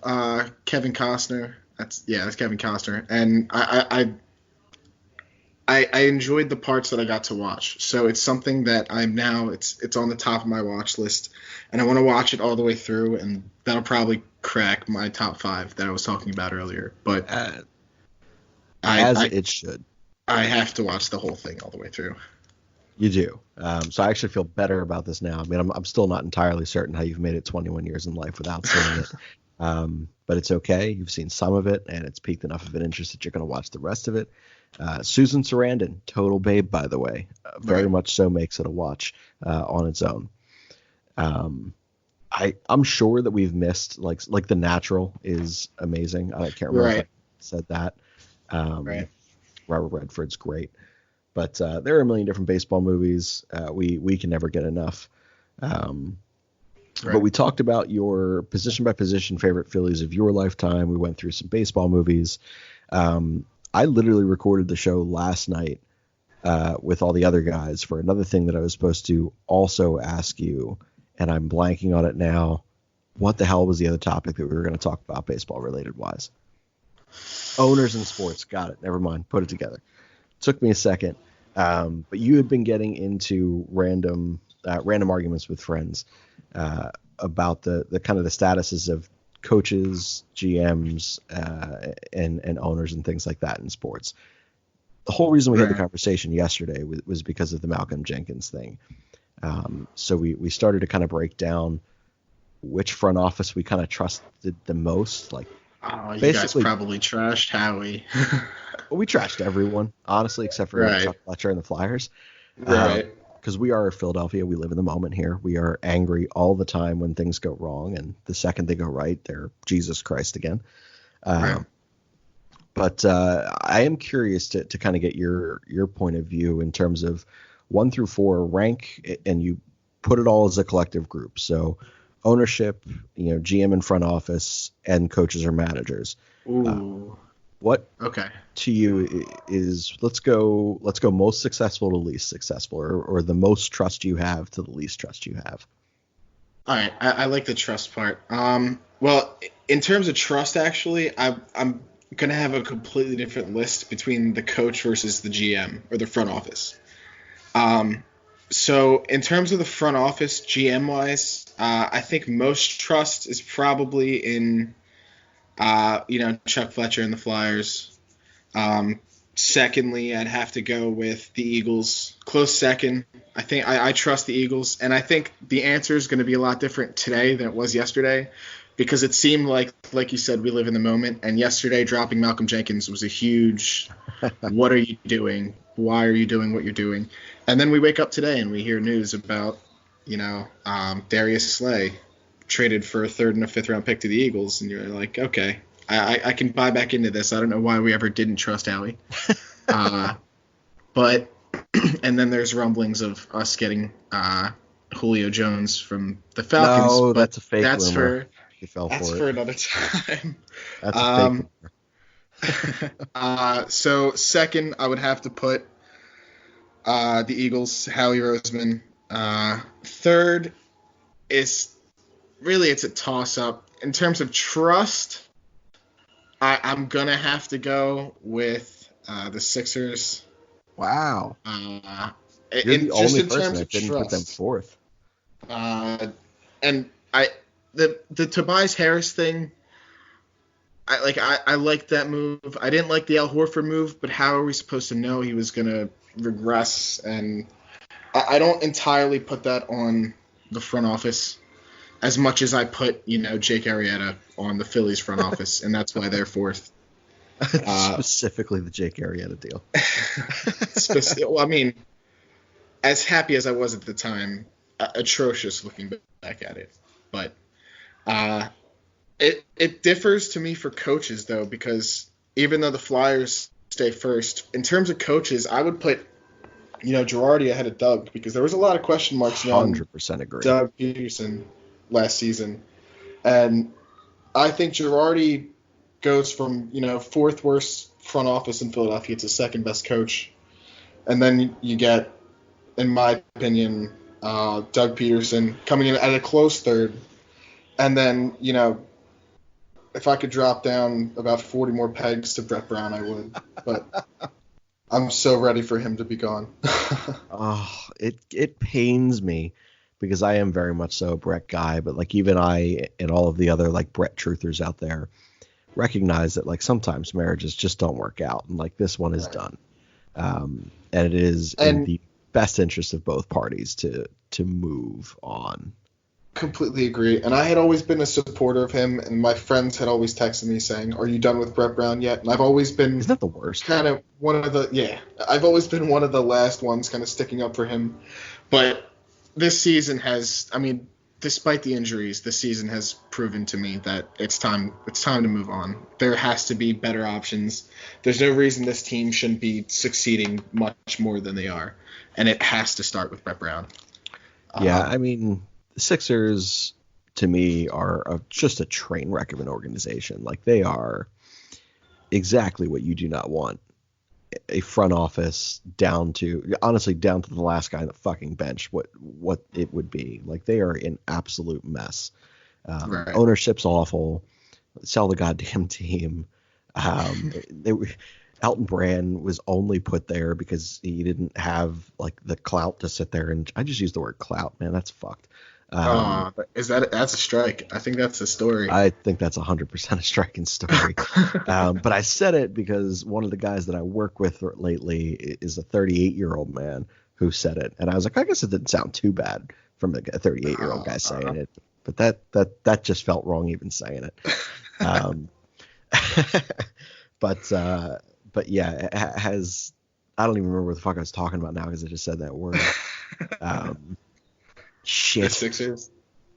Kevin Costner. That's Kevin Costner, and I enjoyed the parts that I got to watch. So it's something that it's on the top of my watch list, and I want to watch it all the way through, and that'll probably crack my top 5 that I was talking about earlier. But it should. I have to watch the whole thing all the way through. You do. So I actually feel better about this now. I mean, I'm still not entirely certain how you've made it 21 years in life without seeing it. But it's okay. You've seen some of it, and it's piqued enough of an interest that you're going to watch the rest of it. Susan Sarandon, total babe, by the way. Very much so makes it a watch on its own. I'm sure that we've missed, like The Natural is amazing. I can't remember if I said that. Robert Redford's great. But there are a million different baseball movies. We can never get enough. But we talked about your position by position favorite Phillies of your lifetime. We went through some baseball movies. I literally recorded the show last night with all the other guys for another thing that I was supposed to also ask you, and I'm blanking on it now. What the hell was the other topic that we were going to talk about baseball related wise? Owners in sports. Got it. Never mind. Put it together. Took me a second. But you had been getting into random arguments with friends about the kind of the statuses of coaches, GMs, and owners and things like that in sports. The whole reason we had the conversation yesterday was because of the Malcolm Jenkins thing. So we started to kind of break down which front office we kind of trusted the most. Like, you guys probably trashed Howie. We trashed everyone, honestly, except for Chuck Fletcher and the Flyers. Right. Because we are Philadelphia. We live in the moment here. We are angry all the time when things go wrong. And the second they go right, they're Jesus Christ again. But I am curious to kind of get your point of view in terms of 1 through 4 rank, and you put it all as a collective group. So ownership, GM and front office, and coaches or managers. Ooh. What to you is let's go most successful to least successful, or the most trust you have to the least trust you have? All right, I like the trust part. Well, in terms of trust, actually, I'm gonna have a completely different list between the coach versus the GM or the front office. So in terms of the front office, GM wise, I think most trust is probably in Chuck Fletcher and the Flyers. Secondly, I'd have to go with the Eagles. Close second. I think I trust the Eagles, and I think the answer is going to be a lot different today than it was yesterday, because it seemed like you said, we live in the moment, and yesterday dropping Malcolm Jenkins was a huge what are you doing? Why are you doing what you're doing? And then we wake up today and we hear news about, Darius Slay traded for a 3rd and a 5th round pick to the Eagles, and you're like, okay, I can buy back into this. I don't know why we ever didn't trust Howie. But and then there's rumblings of us getting Julio Jones from the Falcons. No, but that's a fake that's rumor. That's for another time. That's a fake rumor. So second, I would have to put the Eagles, Howie Roseman. Third is really, it's a toss-up. In terms of trust, I'm going to have to go with the Sixers. Wow. You're the only person that didn't put them fourth. And the Tobias Harris thing, I liked that move. I didn't like the Al Horford move, but how are we supposed to know he was going to regress? And I don't entirely put that on the front office as much as I put, Jake Arrieta on the Phillies front office, and that's why they're fourth. Specifically the Jake Arrieta deal. Well, I mean, as happy as I was at the time, atrocious looking back at it. But it differs to me for coaches, though, because even though the Flyers stay first, in terms of coaches, I would put, Girardi ahead of Doug, because there was a lot of question marks on 100% agree. Doug Peterson last season. And I think Girardi goes from, 4th worst front office in Philadelphia to 2nd best coach. And then you get, in my opinion, Doug Peterson coming in at a close third. And then, if I could drop down about 40 more pegs to Brett Brown, I would. But I'm so ready for him to be gone. It pains me because I am very much so a Brett guy, but like even I and all of the other like Brett truthers out there recognize that like sometimes marriages just don't work out, and like this one is done. And it is in the best interest of both parties to move on. Completely agree. And I had always been a supporter of him, and my friends had always texted me saying, "Are you done with Brett Brown yet?" And I've always been Isn't that the worst? Kind of I've always been one of the last ones kind of sticking up for him. But this season has, despite the injuries, this season has proven to me that it's time to move on. There has to be better options. There's no reason this team shouldn't be succeeding much more than they are. And it has to start with Brett Brown. Yeah, the Sixers, to me, are just a train wreck of an organization. Like, they are exactly what you do not want a front office down to the last guy on the fucking bench, what it would be. Like, they are an absolute mess. Right. Ownership's awful. Sell the goddamn team. Elton Brand was only put there because he didn't have like the clout to sit there, and I just use the word clout, man. That's fucked. That's a strike? I think that's a story. I think that's 100% a striking story. But I said it because one of the guys that I work with lately is a 38-year-old man who said it, and I was like, I guess it didn't sound too bad from a 38-year-old guy saying it, but that just felt wrong even saying it. But yeah, it has. I don't even remember what the fuck I was talking about now because I just said that word. Shit. The Sixers?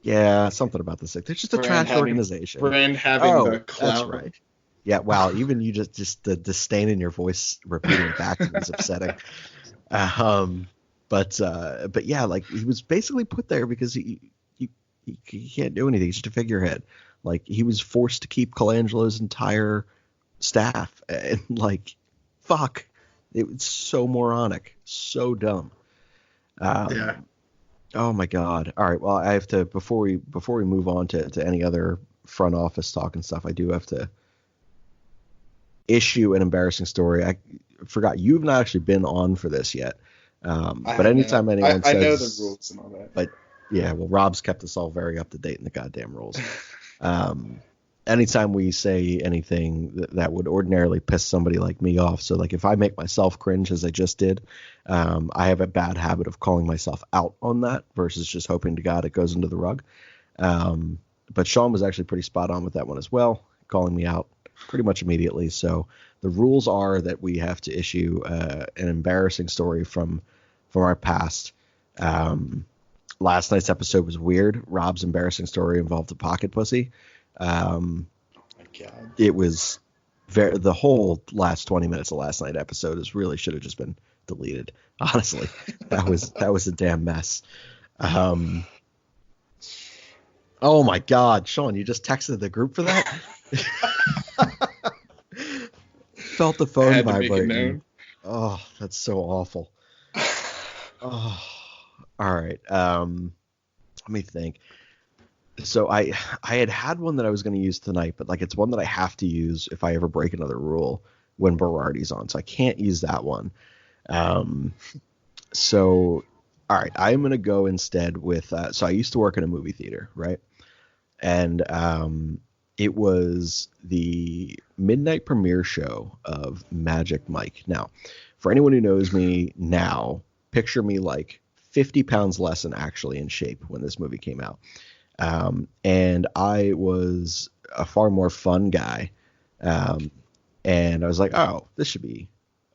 Yeah, something about the Sixers. They're just a trash organization. Brand having the clout. That's right. Yeah, wow. Even you just the disdain in your voice repeating it back to me is upsetting. But yeah, like he was basically put there because he can't do anything. He's just a figurehead. Like he was forced to keep Colangelo's entire staff, and like, fuck, it was so moronic, so dumb. Yeah. Oh my God. All right. Well, I have to before we move on to any other front office talk and stuff. I do have to issue an embarrassing story. I forgot you've not actually been on for this yet. But anytime anyone says, I know the rules and all that. But yeah, well, Rob's kept us all very up to date in the goddamn rules. Anytime we say anything that would ordinarily piss somebody like me off. So like if I make myself cringe as I just did, I have a bad habit of calling myself out on that versus just hoping to God it goes into the rug. But Sean was actually pretty spot on with that one as well, calling me out pretty much immediately. So the rules are that we have to issue an embarrassing story from our past. Last night's episode was weird. Rob's embarrassing story involved a pocket pussy. Oh my God. It was the whole last 20 minutes of last night's episode should have just been deleted. Honestly, that was a damn mess. Oh my God, Sean, you just texted the group for that? Felt the phone vibrating. Oh, that's so awful. Oh, all right. Let me think. So I had one that I was going to use tonight, but like it's one that I have to use if I ever break another rule when Berardi's on, so I can't use that one. So all right, I'm going to go instead with. So I used to work in a movie theater, right? And it was the midnight premiere show of Magic Mike. Now, for anyone who knows me now, picture me like 50 pounds less than actually in shape when this movie came out. And I was a far more fun guy. And I was like, oh, this should be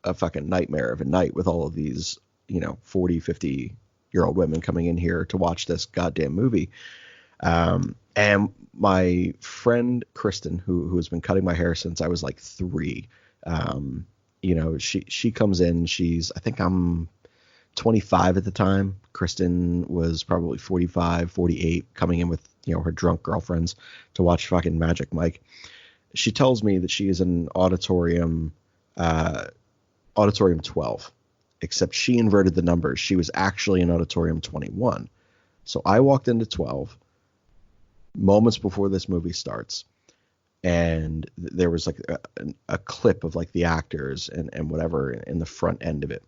a fucking nightmare of a night with all of these, 40, 50-year-old women coming in here to watch this goddamn movie. And my friend Kristen, who has been cutting my hair since I was like 3, she comes in, I think I'm 25 at the time. Kristen was probably 45, 48, coming in with, her drunk girlfriends to watch fucking Magic Mike. She tells me that she is in auditorium 12. except she inverted the numbers. She was actually in auditorium 21. So I walked into 12 moments before this movie starts, and there was like a clip of like the actors and whatever in the front end of it.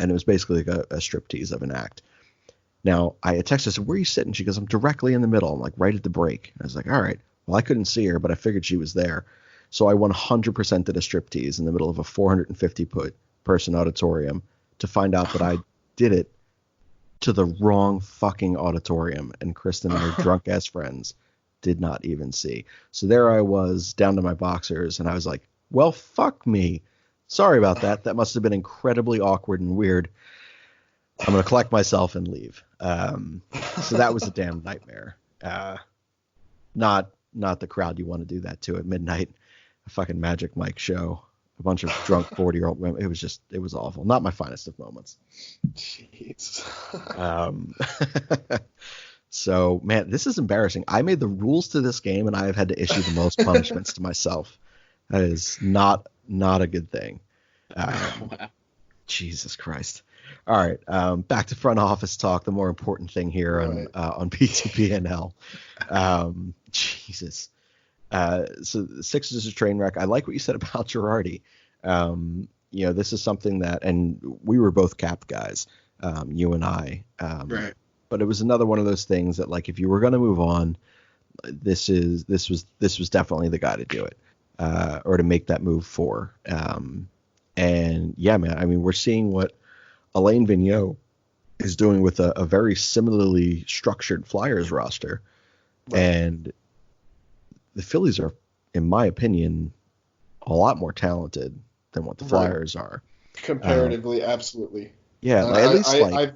And it was basically like a striptease of an act. Now, I texted, I said, where are you sitting? She goes, I'm directly in the middle. I'm like right at the break. I was like, all right. Well, I couldn't see her, but I figured she was there. So I 100% did a striptease in the middle of a 450 person auditorium to find out that I did it to the wrong fucking auditorium. And Kristen and her drunk ass friends did not even see. So there I was down to my boxers, and I was like, well, fuck me. Sorry about that. That must have been incredibly awkward and weird. I'm going to collect myself and leave. So that was a damn nightmare. Not the crowd you want to do that to at midnight. A fucking Magic Mike show. A bunch of drunk 40-year-old women. It was awful. Not my finest of moments. Jeez. So, man, this is embarrassing. I made the rules to this game, and I have had to issue the most punishments to myself. That is not a good thing. Wow. Jesus Christ. All right, back to front office talk. The more important thing here on PTBNL. Jesus. So the Sixers is a train wreck. I like what you said about Girardi. This is something that, and we were both Cap guys, you and I. Right. But it was another one of those things that, like, if you were going to move on, this was definitely the guy to do it, or to make that move for. And yeah, man, I mean, we're seeing what Alain Vigneault is doing with a very similarly structured Flyers roster. Right. And the Phillies are, in my opinion, a lot more talented than what the Flyers are. Comparatively, absolutely. Yeah, at least I've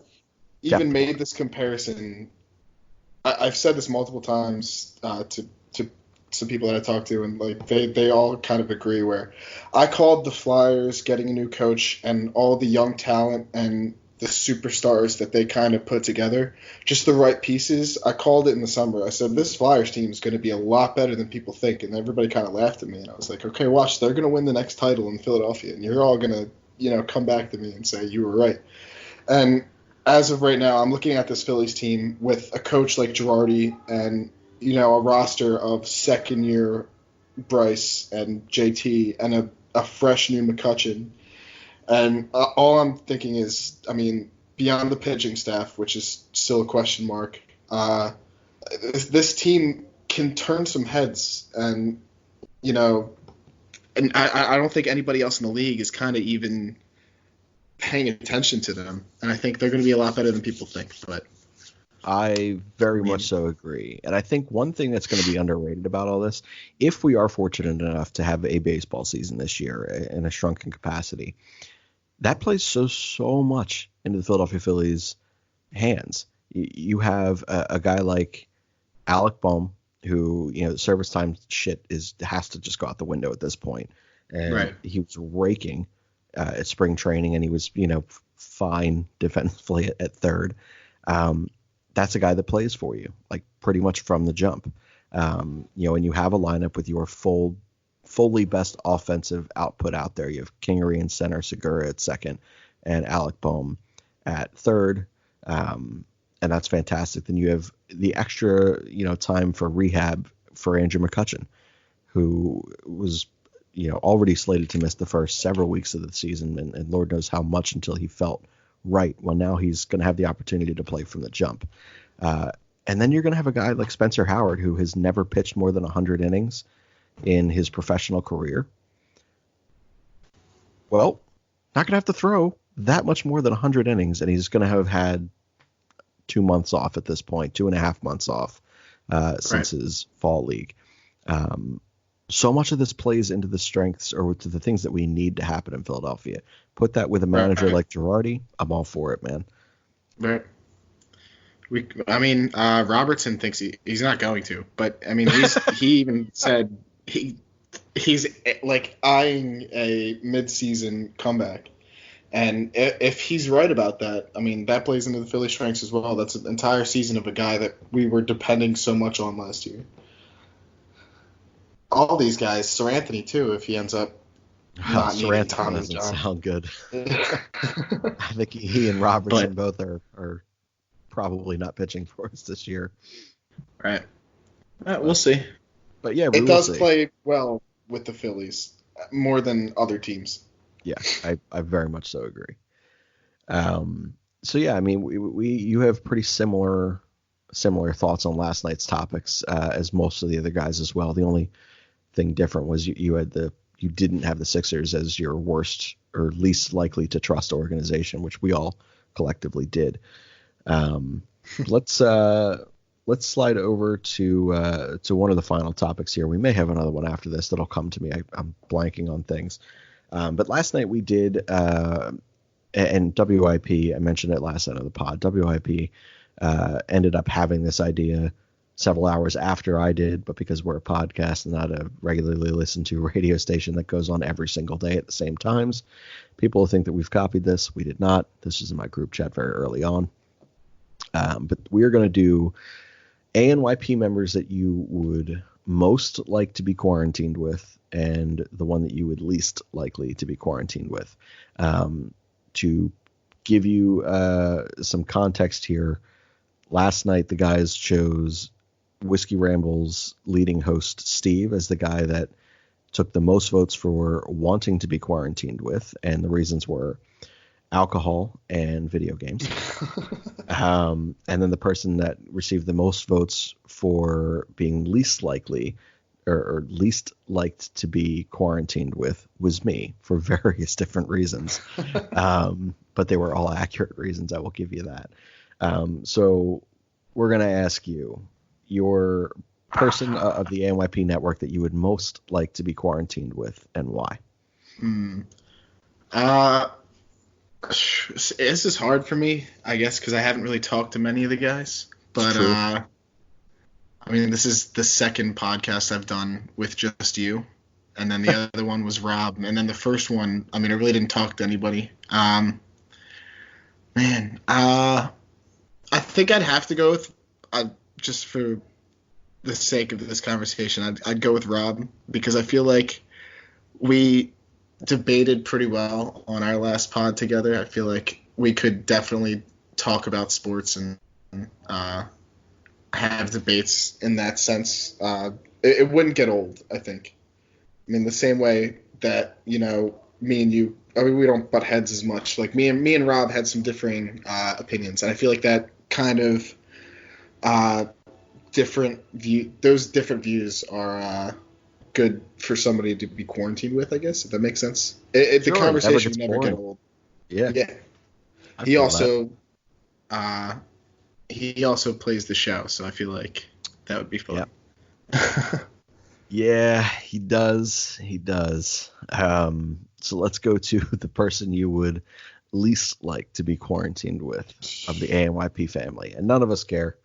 even made this comparison. I've said this multiple times to some people that I talk to, and like they all kind of agree. Where I called the Flyers getting a new coach and all the young talent and the superstars that they kind of put together, just the right pieces. I called it in the summer. I said, this Flyers team is going to be a lot better than people think. And everybody kind of laughed at me. And I was like, okay, watch, they're going to win the next title in Philadelphia. And you're all going to, come back to me and say you were right. And as of right now, I'm looking at this Phillies team with a coach like Girardi and, a roster of second-year Bryce and JT and a fresh new McCutchen. And all I'm thinking is, I mean, beyond the pitching staff, which is still a question mark, this team can turn some heads. And, and I don't think anybody else in the league is kind of even paying attention to them. And I think they're going to be a lot better than people think. But I very much so agree. And I think one thing that's going to be underrated about all this, if we are fortunate enough to have a baseball season this year in a shrunken capacity, that plays so much into the Philadelphia Phillies' hands. You have a guy like Alec Bohm, who, service time shit has to just go out the window at this point. And he was raking at spring training, and he was, fine defensively at third. That's a guy that plays for you, like pretty much from the jump. And you have a lineup with your fully best offensive output out there. You have Kingery in center, Segura at second, and Alec Bohm at third. And that's fantastic. Then you have the extra, time for rehab for Andrew McCutchen, who was, already slated to miss the first several weeks of the season, and Lord knows how much until he felt right. Well, now he's going to have the opportunity to play from the jump. And then you're going to have a guy like Spencer Howard, who has never pitched more than 100 innings in his professional career. Well, not going to have to throw that much more than 100 innings, and he's going to have had 2 months off at this point, 2.5 months off since his fall league. So much of this plays into the strengths or to the things that we need to happen in Philadelphia. Put that with a manager like Girardi, I'm all for it, man. Right. Robertson thinks he's not going to, but I mean, he even said he's like eyeing a mid-season comeback. And if he's right about that, I mean, that plays into the Philly strengths as well. That's an entire season of a guy that we were depending so much on last year. All these guys, Sir Anthony too, if he ends up not needing Sorrento Tommy doesn't John. sound good. I think he and Robertson both are probably not pitching for us this year. Right. We'll see. But yeah, it does play well with the Phillies more than other teams. Yeah, I very much so agree. So yeah, I mean, you have pretty similar thoughts on last night's topics as most of the other guys as well. The only thing different was you didn't have the Sixers as your worst or least likely to trust organization, which we all collectively did. Let's slide over to one of the final topics here. We may have another one after this that'll come to me. I'm blanking on things. But last night we did, and WIP, I mentioned it last night on the pod, WIP ended up having this idea several hours after I did, but because we're a podcast and not a regularly listened to radio station that goes on every single day at the same times, people think that we've copied this. We did not. This was in my group chat very early on. But we're going to do ANYP members that you would most like to be quarantined with and the one that you would least likely to be quarantined with. To give you some context here, last night the guys chose Whiskey Ramble's leading host Steve as the guy that took the most votes for wanting to be quarantined with, and the reasons were alcohol and video games. And then the person that received the most votes for being least likely or least liked to be quarantined with was me for various different reasons. But they were all accurate reasons. I will give you that. So we're going to ask you your person of the ANYP network that you would most like to be quarantined with and why. This is hard for me, I guess, because I haven't really talked to many of the guys. But I mean, this is the second podcast I've done with just you, and then the other one was Rob, and then the first one, I mean, I really didn't talk to anybody. I think I'd have to go with, just for the sake of this conversation, I'd go with Rob, because I feel like we debated pretty well on our last pod together. I feel like we could definitely talk about sports and have debates in that sense. It wouldn't get old, I think. I mean, the same way that, me and you, I mean, we don't butt heads as much. Like me and Rob had some differing opinions, and I feel like that kind of those different views are good for somebody to be quarantined with, I guess, if that makes sense. Sure, the conversation never boring. get old. Yeah. He also plays the show, so I feel like that would be fun. Yeah. Yeah, he does. So let's go to the person you would least like to be quarantined with of the ANYP family. And none of us care.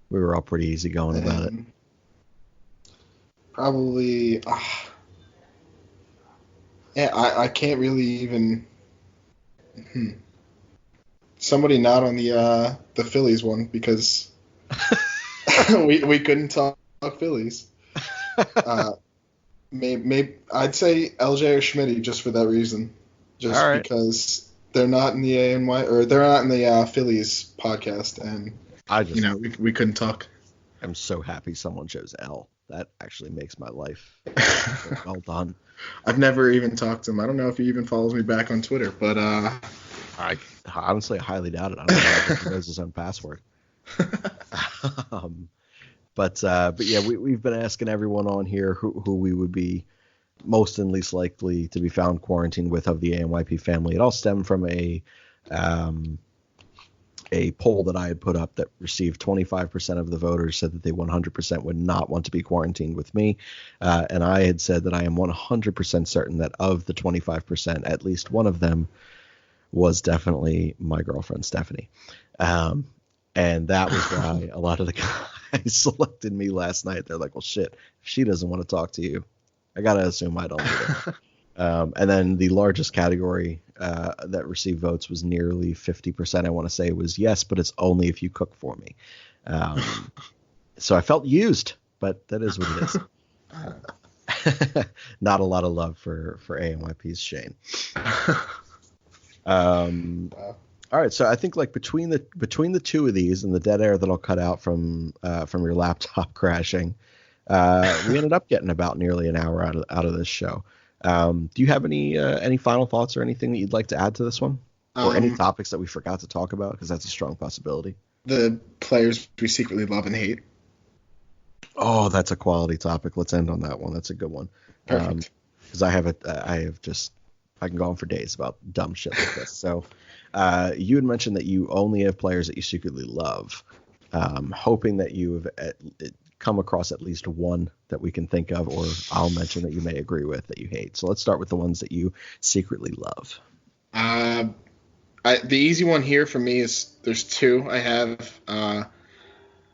We were all pretty easygoing about it. Probably, I can't really even. Somebody not on the Phillies one, because we couldn't talk Phillies. Maybe I'd say LJ or Schmitty just for that reason, because they're not in the ANY or they're not in the Phillies podcast, and we couldn't talk. I'm so happy someone chose L. That actually makes my life well done. I've never even talked to him. I don't know if he even follows me back on Twitter, but I honestly highly doubt it. I don't know if he knows his own password. But yeah, we've been asking everyone on here who we would be most and least likely to be found quarantined with of the ANYP family. It all stemmed from a poll that I had put up that received 25% of the voters said that they 100% would not want to be quarantined with me. And I had said that I am 100% certain that of the 25%, at least one of them was definitely my girlfriend, Stephanie. And that was why a lot of the guys selected me last night. They're like, well, shit, if she doesn't want to talk to you, I got to assume I don't either. And then the largest category that received votes was nearly 50%, I want to say, was yes, but it's only if you cook for me. So I felt used, but that is what it is. Not a lot of love for ANYP's Shane. Wow. All right, so I think like between the two of these and the dead air that I'll cut out from your laptop crashing, we ended up getting about nearly an hour out of this show. Do you have any final thoughts or anything that you'd like to add to this one, or any topics that we forgot to talk about? Because that's a strong possibility. The players we secretly love and hate. Oh, that's a quality topic. Let's end on that one. That's a good one. Perfect. Because I can go on for days about dumb shit like this. So you had mentioned that you only have players that you secretly love. Hoping that you have come across at least one that we can think of, or I'll mention that you may agree with that you hate. So let's start with the ones that you secretly love. The easy one here for me is there's two. I have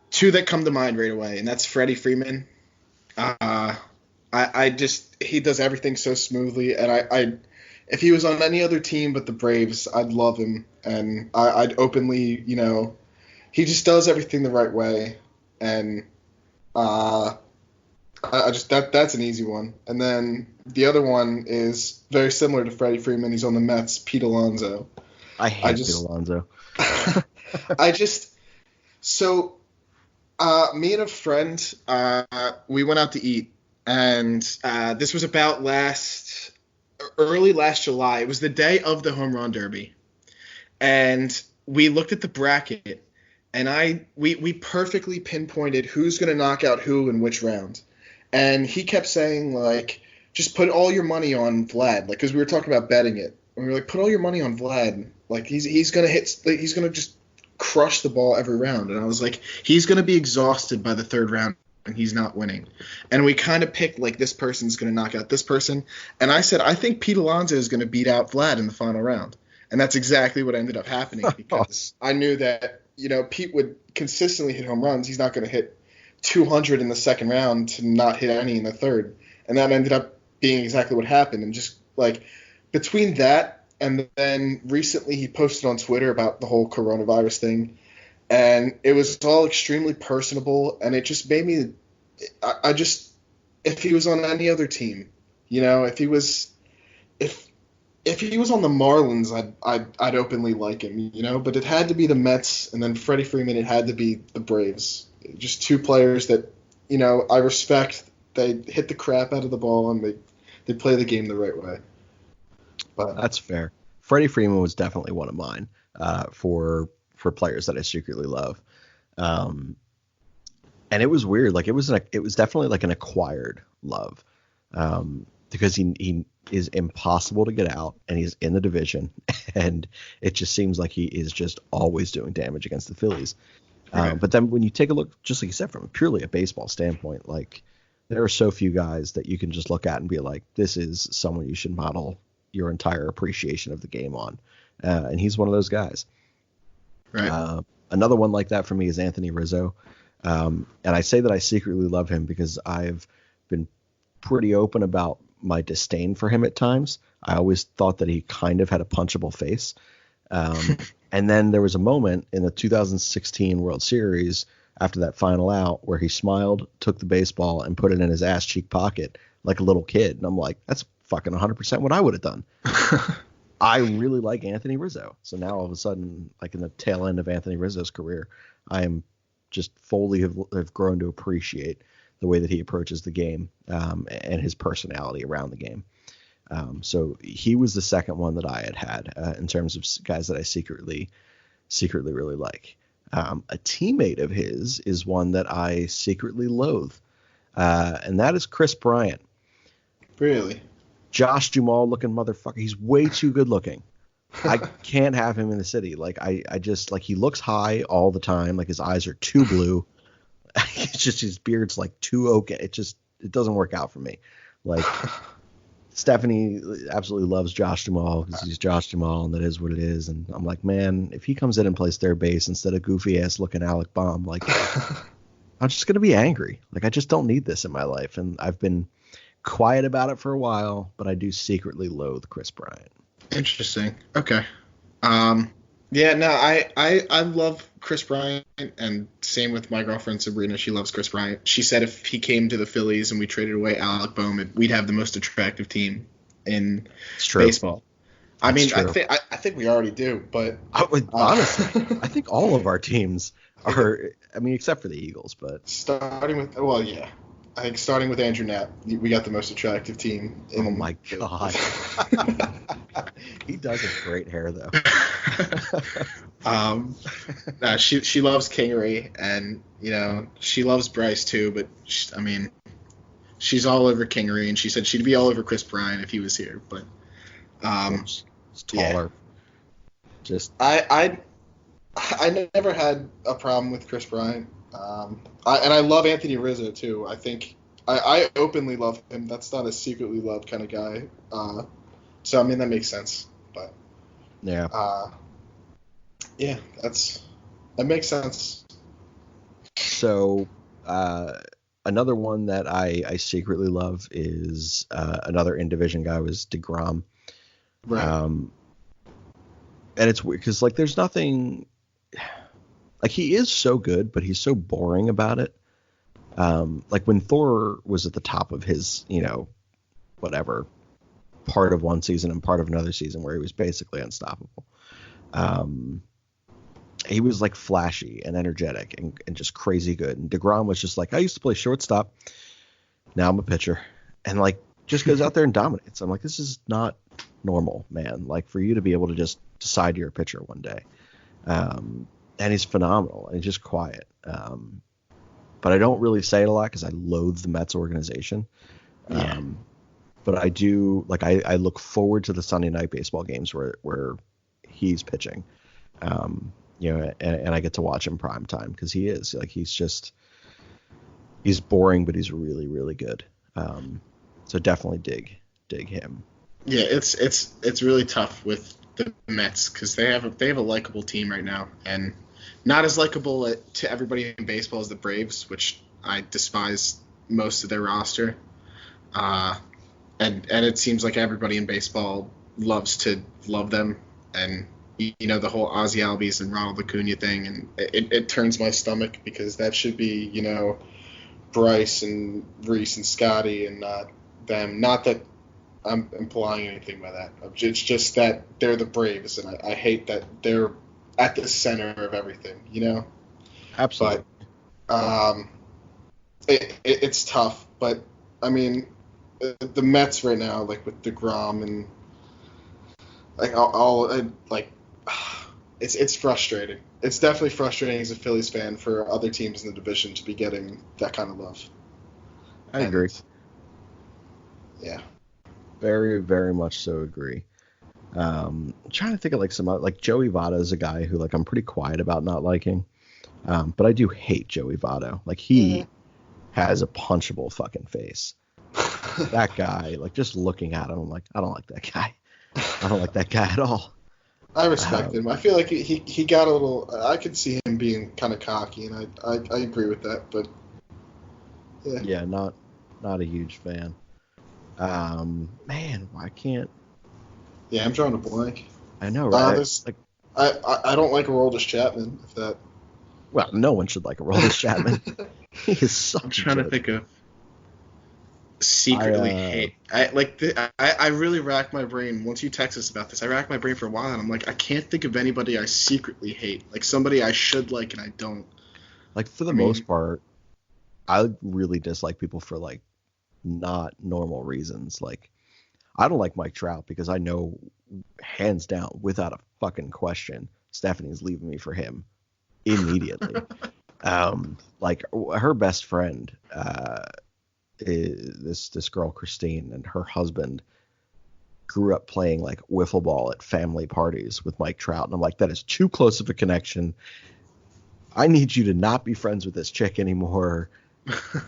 two that come to mind right away, and that's Freddie Freeman. He does everything so smoothly, and if he was on any other team but the Braves, I'd love him, and I'd openly, he just does everything the right way, and that's an easy one. And then the other one is very similar to Freddie Freeman. He's on the Mets, Pete Alonso. I hate Pete Alonso. Me and a friend, we went out to eat, and this was about early last July. It was the day of the home run derby, and we looked at the bracket, and we perfectly pinpointed who's going to knock out who in which round. And he kept saying, like, just put all your money on Vlad, like, because we were talking about betting it. And we were like, put all your money on Vlad. Like, he's going to he's going to just crush the ball every round. And I was like, he's going to be exhausted by the third round, and he's not winning. And we kind of picked, like, this person's going to knock out this person. And I said, I think Pete Alonso is going to beat out Vlad in the final round. And that's exactly what ended up happening, because I knew that, Pete would consistently hit home runs. He's not going to hit 200 in the second round to not hit any in the third. And that ended up being exactly what happened. And just, like, between that and then recently he posted on Twitter about the whole coronavirus thing, and it was all extremely personable, and it just made me – if he was on any other team, if he was on the Marlins, I'd openly like him, but it had to be the Mets, and then Freddie Freeman, it had to be the Braves. Just two players that, I respect. They hit the crap out of the ball, and they play the game the right way. But that's fair. Freddie Freeman was definitely one of mine for players that I secretly love. And it was weird. Like, it was definitely like an acquired love, because he is impossible to get out, and he's in the division, and it just seems like he is just always doing damage against the Phillies. Right. But then when you take a look, just like you said, from purely a baseball standpoint, like, there are so few guys that you can just look at and be like, this is someone you should model your entire appreciation of the game on. And he's one of those guys. Right. Another one like that for me is Anthony Rizzo. And I say that I secretly love him because I've been pretty open about my disdain for him at times. I always thought that he kind of had a punchable face. And then there was a moment in the 2016 World Series after that final out where he smiled, took the baseball, and put it in his ass cheek pocket like a little kid. And I'm like, that's fucking 100% what I would have done. I really like Anthony Rizzo. So now all of a sudden, like in the tail end of Anthony Rizzo's career, I am just fully have grown to appreciate the way that he approaches the game, and his personality around the game. So he was the second one that I had in terms of guys that I secretly really like. A teammate of his is one that I secretly loathe, and that is Chris Bryant. Really? Josh Duhamel looking motherfucker. He's way too good looking. I can't have him in the city. Like, I just, like, he looks high all the time. Like, his eyes are too blue. It's just, his beard's like too okay. It doesn't work out for me. Like, Stephanie absolutely loves Josh Duhamel because he's Josh Duhamel, and that is what it is. And I'm like, man, if he comes in and plays third base instead of goofy ass looking Alec Baum, like, I'm just gonna be angry. Like, I just don't need this in my life. And I've been quiet about it for a while, but I do secretly loathe Chris Bryant. Interesting. Okay. Yeah, no, I love Chris Bryant, and same with my girlfriend Sabrina. She loves Chris Bryant. She said if he came to the Phillies and we traded away Alec Bohm, we'd have the most attractive team in baseball. I mean, I think we already do, but honestly, I think all of our teams are. I mean, except for the Eagles, but I think starting with Andrew Knapp, we got the most attractive team. Oh my god, he does have great hair though. She loves Kingery, and she loves Bryce too. But she's all over Kingery, and she said she'd be all over Chris Bryant if he was here. But it's taller. Yeah. Just I never had a problem with Chris Bryant. I love Anthony Rizzo too. I think I openly love him. That's not a secretly loved kind of guy. So I mean that makes sense. But yeah. That makes sense. So another one that I secretly love is another in-division guy was DeGrom. Right. And it's weird because like there's nothing. Like he is so good, but he's so boring about it. Like when Thor was at the top of his, whatever, part of one season and part of another season where he was basically unstoppable. He was like flashy and energetic and just crazy good. And DeGrom was just like, I used to play shortstop. Now I'm a pitcher. And like just goes out there and dominates. I'm like, this is not normal, man. Like for you to be able to just decide you're a pitcher one day. And he's phenomenal and he's just quiet. But I don't really say it a lot because I loathe the Mets organization. Yeah. But I do I look forward to the Sunday night baseball games where he's pitching. And I get to watch him prime time because he is like he's boring, but he's really, really good. So definitely dig him. Yeah, it's really tough with the Mets because they have a likable team right now, and not as likable to everybody in baseball as the Braves, which I despise most of their roster. And it seems like everybody in baseball loves to love them, and the whole Ozzie Albies and Ronald Acuna thing, and it turns my stomach because that should be Bryce and Reese and Scotty and not them. Not that I'm implying anything by that. It's just that they're the Braves, and I hate that they're at the center of everything, Absolutely. But it's tough. But I mean, the Mets right now, like with DeGrom and it's frustrating. It's definitely frustrating as a Phillies fan for other teams in the division to be getting that kind of love. I agree. Yeah. Very, very much so agree. I'm trying to think of some like Joey Votto is a guy who I'm pretty quiet about not liking, but I do hate Joey Votto. Like he has a punchable fucking face. That guy, just looking at him, I'm like, I don't like that guy. I don't like that guy at all. I respect him. I feel like he got a little. I could see him being kind of cocky, and I agree with that. But yeah, not a huge fan. Man, why can't? Yeah, I'm drawing a blank. I know, right? I don't like Aroldis Chapman. If that. Well, no one should like Aroldis Chapman. He is such. I'm trying to think of. Secretly hate. I really rack my brain. Once you text us about this, I racked my brain for a while, and I'm like, I can't think of anybody I secretly hate. Like somebody I should like and I don't. For the most part, I really dislike people for not normal reasons. I don't like Mike Trout because I know hands down, without a fucking question, Stephanie's leaving me for him immediately. Her best friend is this girl Christine, and her husband grew up playing wiffle ball at family parties with Mike Trout, and I'm like, that is too close of a connection. I need you to not be friends with this chick anymore.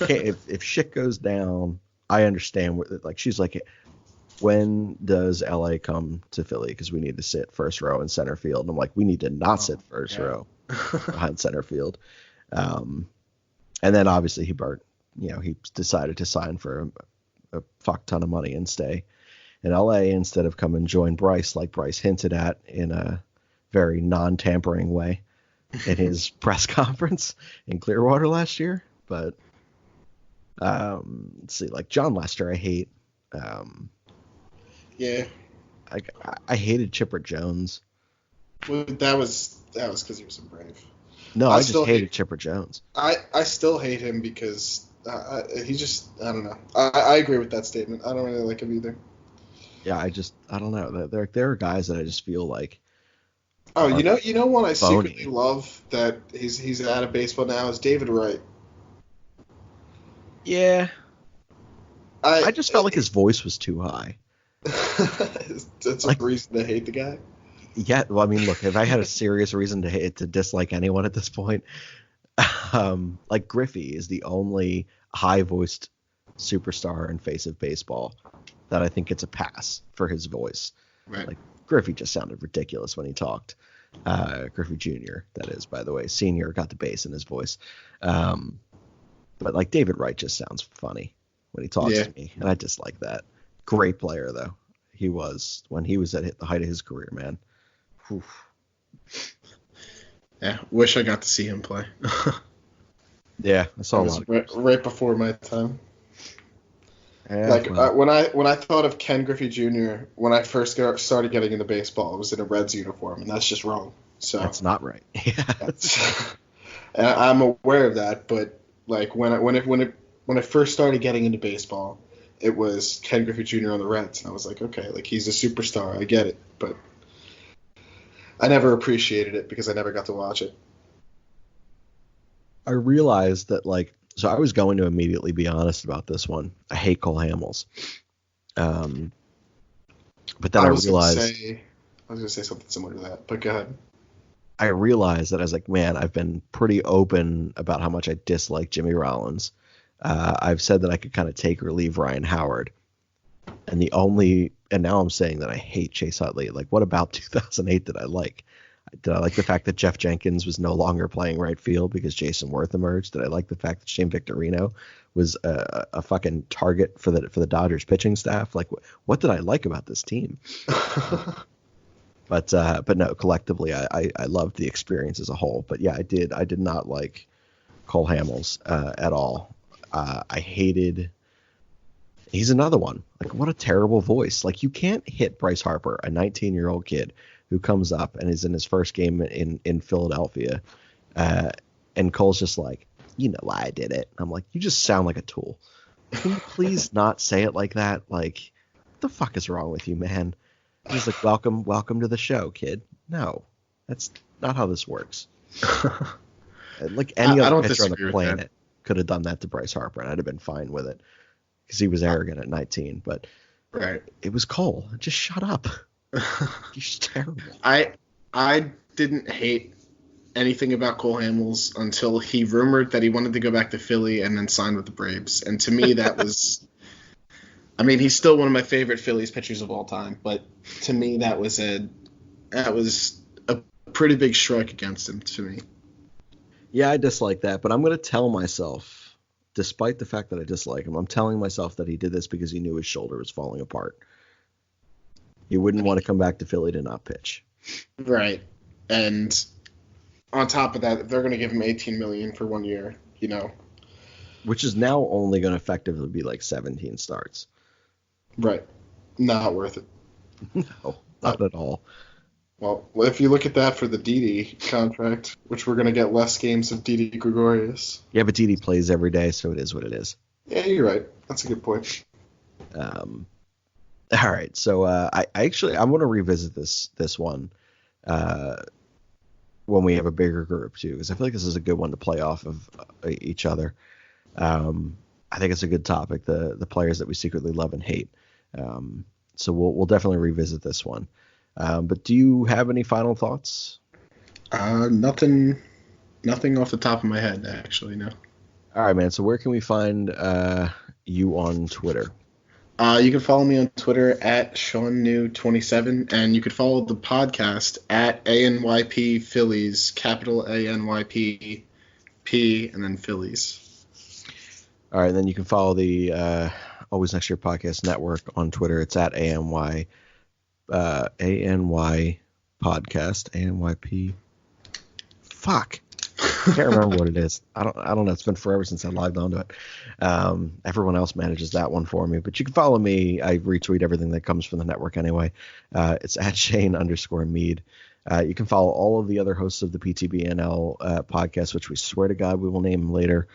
If shit goes down, I understand. She's like, when does LA come to Philly? Because we need to sit first row in center field. And I'm like, we need to not sit first row behind center field. And then obviously he decided to sign for a fuck ton of money and stay in LA instead of come and join Bryce, like Bryce hinted at in a very non-tampering way. in his press conference in Clearwater last year. But let's see, like John Lester, I hate. Yeah. I hated Chipper Jones. Well, that was because he was a Brave. No, I just hated Chipper Jones. I still hate him because he just, I don't know. I agree with that statement. I don't really like him either. Yeah, I don't know. There are guys that I just feel like. Oh, you know one I phony. secretly love that he's out of baseball now is David Wright. Yeah. I just felt like his voice was too high. That's a reason to hate the guy. Yeah, well, I mean, look, if I had a serious reason to dislike anyone at this point, like Griffey is the only high-voiced superstar and face of baseball that I think gets a pass for his voice. Right. Like Griffey just sounded ridiculous when he talked. Griffey Jr., that is, by the way. Senior got the bass in his voice. But like David Wright just sounds funny when he talks to me, and I dislike that. Great player though. He was when he was at the height of his career, man. Oof. Yeah, wish I got to see him play. Yeah, I saw a lot. Right before my time. Yeah, like when I thought of Ken Griffey Jr. when I first started getting into baseball, it was in a Reds uniform, and that's just wrong. So that's not right. Yeah, and I'm aware of that, but like when I first started getting into baseball, it was Ken Griffey Jr. on the Reds, and I was like, okay, like he's a superstar, I get it, but I never appreciated it because I never got to watch it. I realized that so I was going to immediately be honest about this one. I hate Cole Hamels. But then I realized I was gonna say something similar to that, but go ahead. I realized that I was like, man, I've been pretty open about how much I dislike Jimmy Rollins. I've said that I could kind of take or leave Ryan Howard. And now I'm saying that I hate Chase Utley. Like, what about 2008 did I like? Did I like the fact that Jeff Jenkins was no longer playing right field because Jason Worth emerged? Did I like the fact that Shane Victorino was a fucking target for the Dodgers pitching staff? Like, what did I like about this team? But no, collectively, I loved the experience as a whole. But yeah, I did not like Cole Hamels at all. I hated. He's another one. Like, what a terrible voice. Like, you can't hit Bryce Harper, a 19-year-old kid who comes up and is in his first game in Philadelphia. And Cole's just like, you know why I did it. I'm like, you just sound like a tool. Can you please not say it like that? Like, what the fuck is wrong with you, man? He's like, welcome to the show, kid. No, that's not how this works. Like any other pitcher on the planet could have done that to Bryce Harper, and I'd have been fine with it because he was arrogant at 19. But right, it was Cole. Just shut up. He's terrible. I didn't hate anything about Cole Hamels until he rumored that he wanted to go back to Philly and then sign with the Braves, and to me that was. I mean, he's still one of my favorite Phillies pitchers of all time, but to me that was a pretty big strike against him to me. Yeah, I dislike that, but I'm going to tell myself, despite the fact that I dislike him, I'm telling myself that he did this because he knew his shoulder was falling apart. He wouldn't want to come back to Philly to not pitch. Right. And on top of that, they're going to give him $18 million for 1 year, Which is now only going to effectively be like 17 starts. Right. Not worth it. No, not at all. Well, if you look at that for the Didi contract, which we're going to get less games of Didi Gregorius. Yeah, but Didi plays every day, so it is what it is. Yeah, you're right. That's a good point. All right, so I'm going to revisit this one when we have a bigger group too, because I feel like this is a good one to play off of each other. I think it's a good topic, the players that we secretly love and hate. So we'll definitely revisit this one. But do you have any final thoughts? Nothing off the top of my head, actually, no. All right, man. So where can we find you on Twitter? You can follow me on Twitter at SeanNew27, and you can follow the podcast at ANYP Phillies, capital ANYP, P, and then Phillies. All right, and then you can follow the Always Next Year Podcast Network on Twitter. It's at ANY Podcast, ANYP. Fuck. I can't remember what it is. I don't know. It's been forever since I logged onto it. Everyone else manages that one for me, but you can follow me. I retweet everything that comes from the network anyway. It's at Shane_Mead. You can follow all of the other hosts of the PTBNL podcast, which we swear to God we will name later,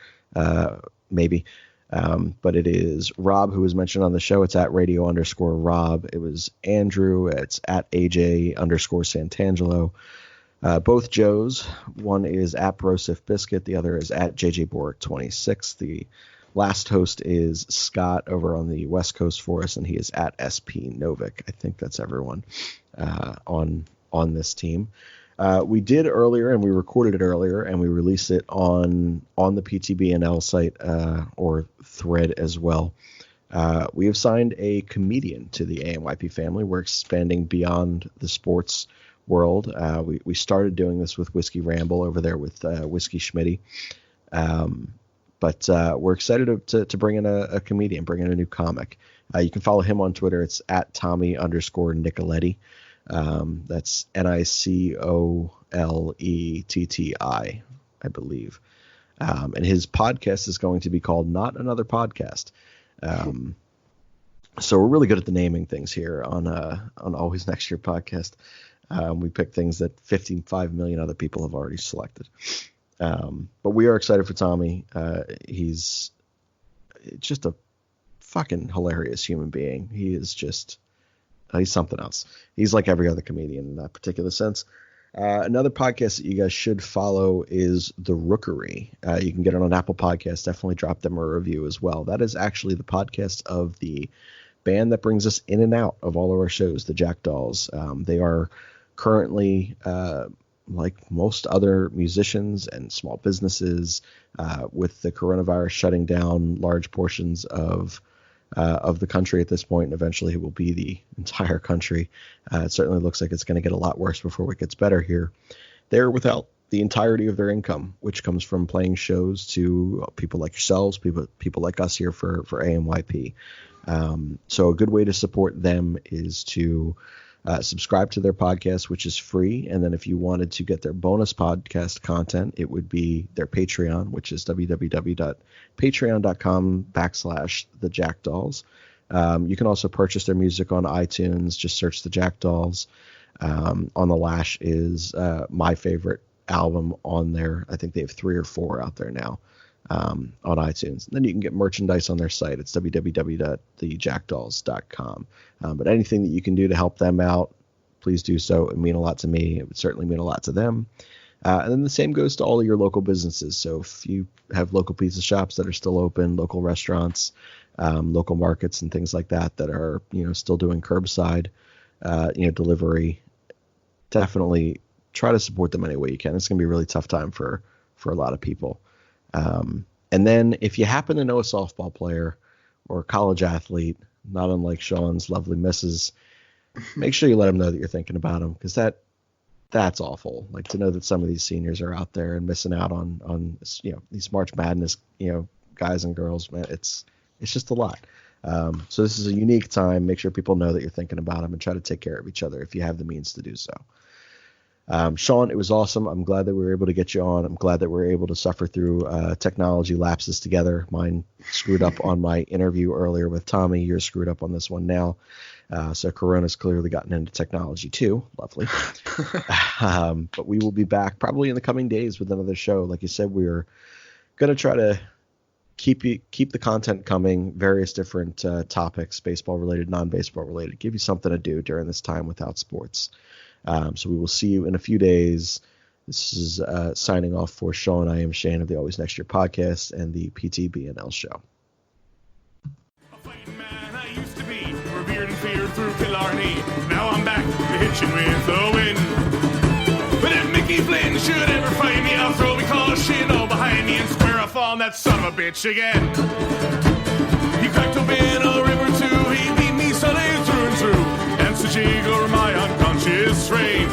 maybe. But it is Rob, who was mentioned on the show. It's at radio_Rob. It was Andrew. It's at AJ_Santangelo. Both Joes. One is at Brosif Biscuit. The other is at JJBoric26. The last host is Scott over on the West Coast for us, and he is at SP Novik. I think that's everyone on this team. We did earlier, and we recorded it earlier, and we released it on the PTBNL site or thread as well. We have signed a comedian to the ANYP family. We're expanding beyond the sports world. We started doing this with Whiskey Ramble over there with Whiskey Schmitty. But we're excited to bring in a comedian, bring in a new comic. You can follow him on Twitter. It's at Tommy_Nicoletti. That's NICOLETTI, I believe. And his podcast is going to be called Not Another Podcast. So we're really good at the naming things here on Always Next Year podcast. We pick things that 55 million other people have already selected. But we are excited for Tommy. He's just a fucking hilarious human being. He's something else. He's like every other comedian in that particular sense. Another podcast that you guys should follow is The Rookery. You can get it on Apple Podcasts. Definitely drop them a review as well. That is actually the podcast of the band that brings us in and out of all of our shows, the Jackdalls. They are currently, like most other musicians and small businesses, with the coronavirus shutting down large portions of the country at this point, and eventually it will be the entire country. It certainly looks like it's going to get a lot worse before it gets better here. They're without the entirety of their income, which comes from playing shows to people like yourselves, people like us here for ANYP. So a good way to support them is to subscribe to their podcast, which is free. And then if you wanted to get their bonus podcast content, it would be their Patreon, which is www.patreon.com/the Jackdalls. You can also purchase their music on iTunes. Just search the Jackdalls. On the Lash is my favorite album on there. I think they have 3 or 4 out there now on iTunes. And then you can get merchandise on their site. It's www.thejackdalls.com. But anything that you can do to help them out, please do so. It would mean a lot to me. It would certainly mean a lot to them. And then the same goes to all of your local businesses. So if you have local pizza shops that are still open, local restaurants, local markets and things like that are, still doing curbside, delivery, definitely try to support them any way you can. It's going to be a really tough time for a lot of people. And then if you happen to know a softball player or a college athlete, not unlike Sean's lovely missus, make sure you let them know that you're thinking about them, because that's awful. Like, to know that some of these seniors are out there and missing out on these March Madness, guys and girls, man, it's just a lot. So this is a unique time. Make sure people know that you're thinking about them and try to take care of each other if you have the means to do so. Sean, it was awesome. I'm glad that we were able to get you on. I'm glad that we were able to suffer through technology lapses together. Mine screwed up on my interview earlier with Tommy. You're screwed up on this one now. So Corona's clearly gotten into technology too. Lovely. But we will be back probably in the coming days with another show. Like you said, we're going to try to keep the content coming, various different topics, baseball related, non-baseball related, give you something to do during this time without sports. So we will see you in a few days. This is signing off for Sean. I am Shane of the Always Next Year podcast and the PTBNL show. A fighting man I used to be, revered and feared through Killarney. Now I'm back, hitching with the wind. But if Mickey Flynn should ever find me, I'll throw me caution behind me and square off on that son of a bitch again. He cracked open a river too, he beat me Sunday through and through. And so jiggle my unconscious frame.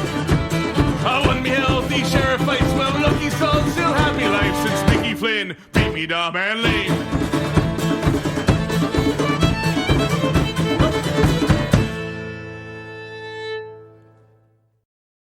I won me healthy sheriff fights, well lucky son, still happy life since Mickey Flynn beat me dumb and lame.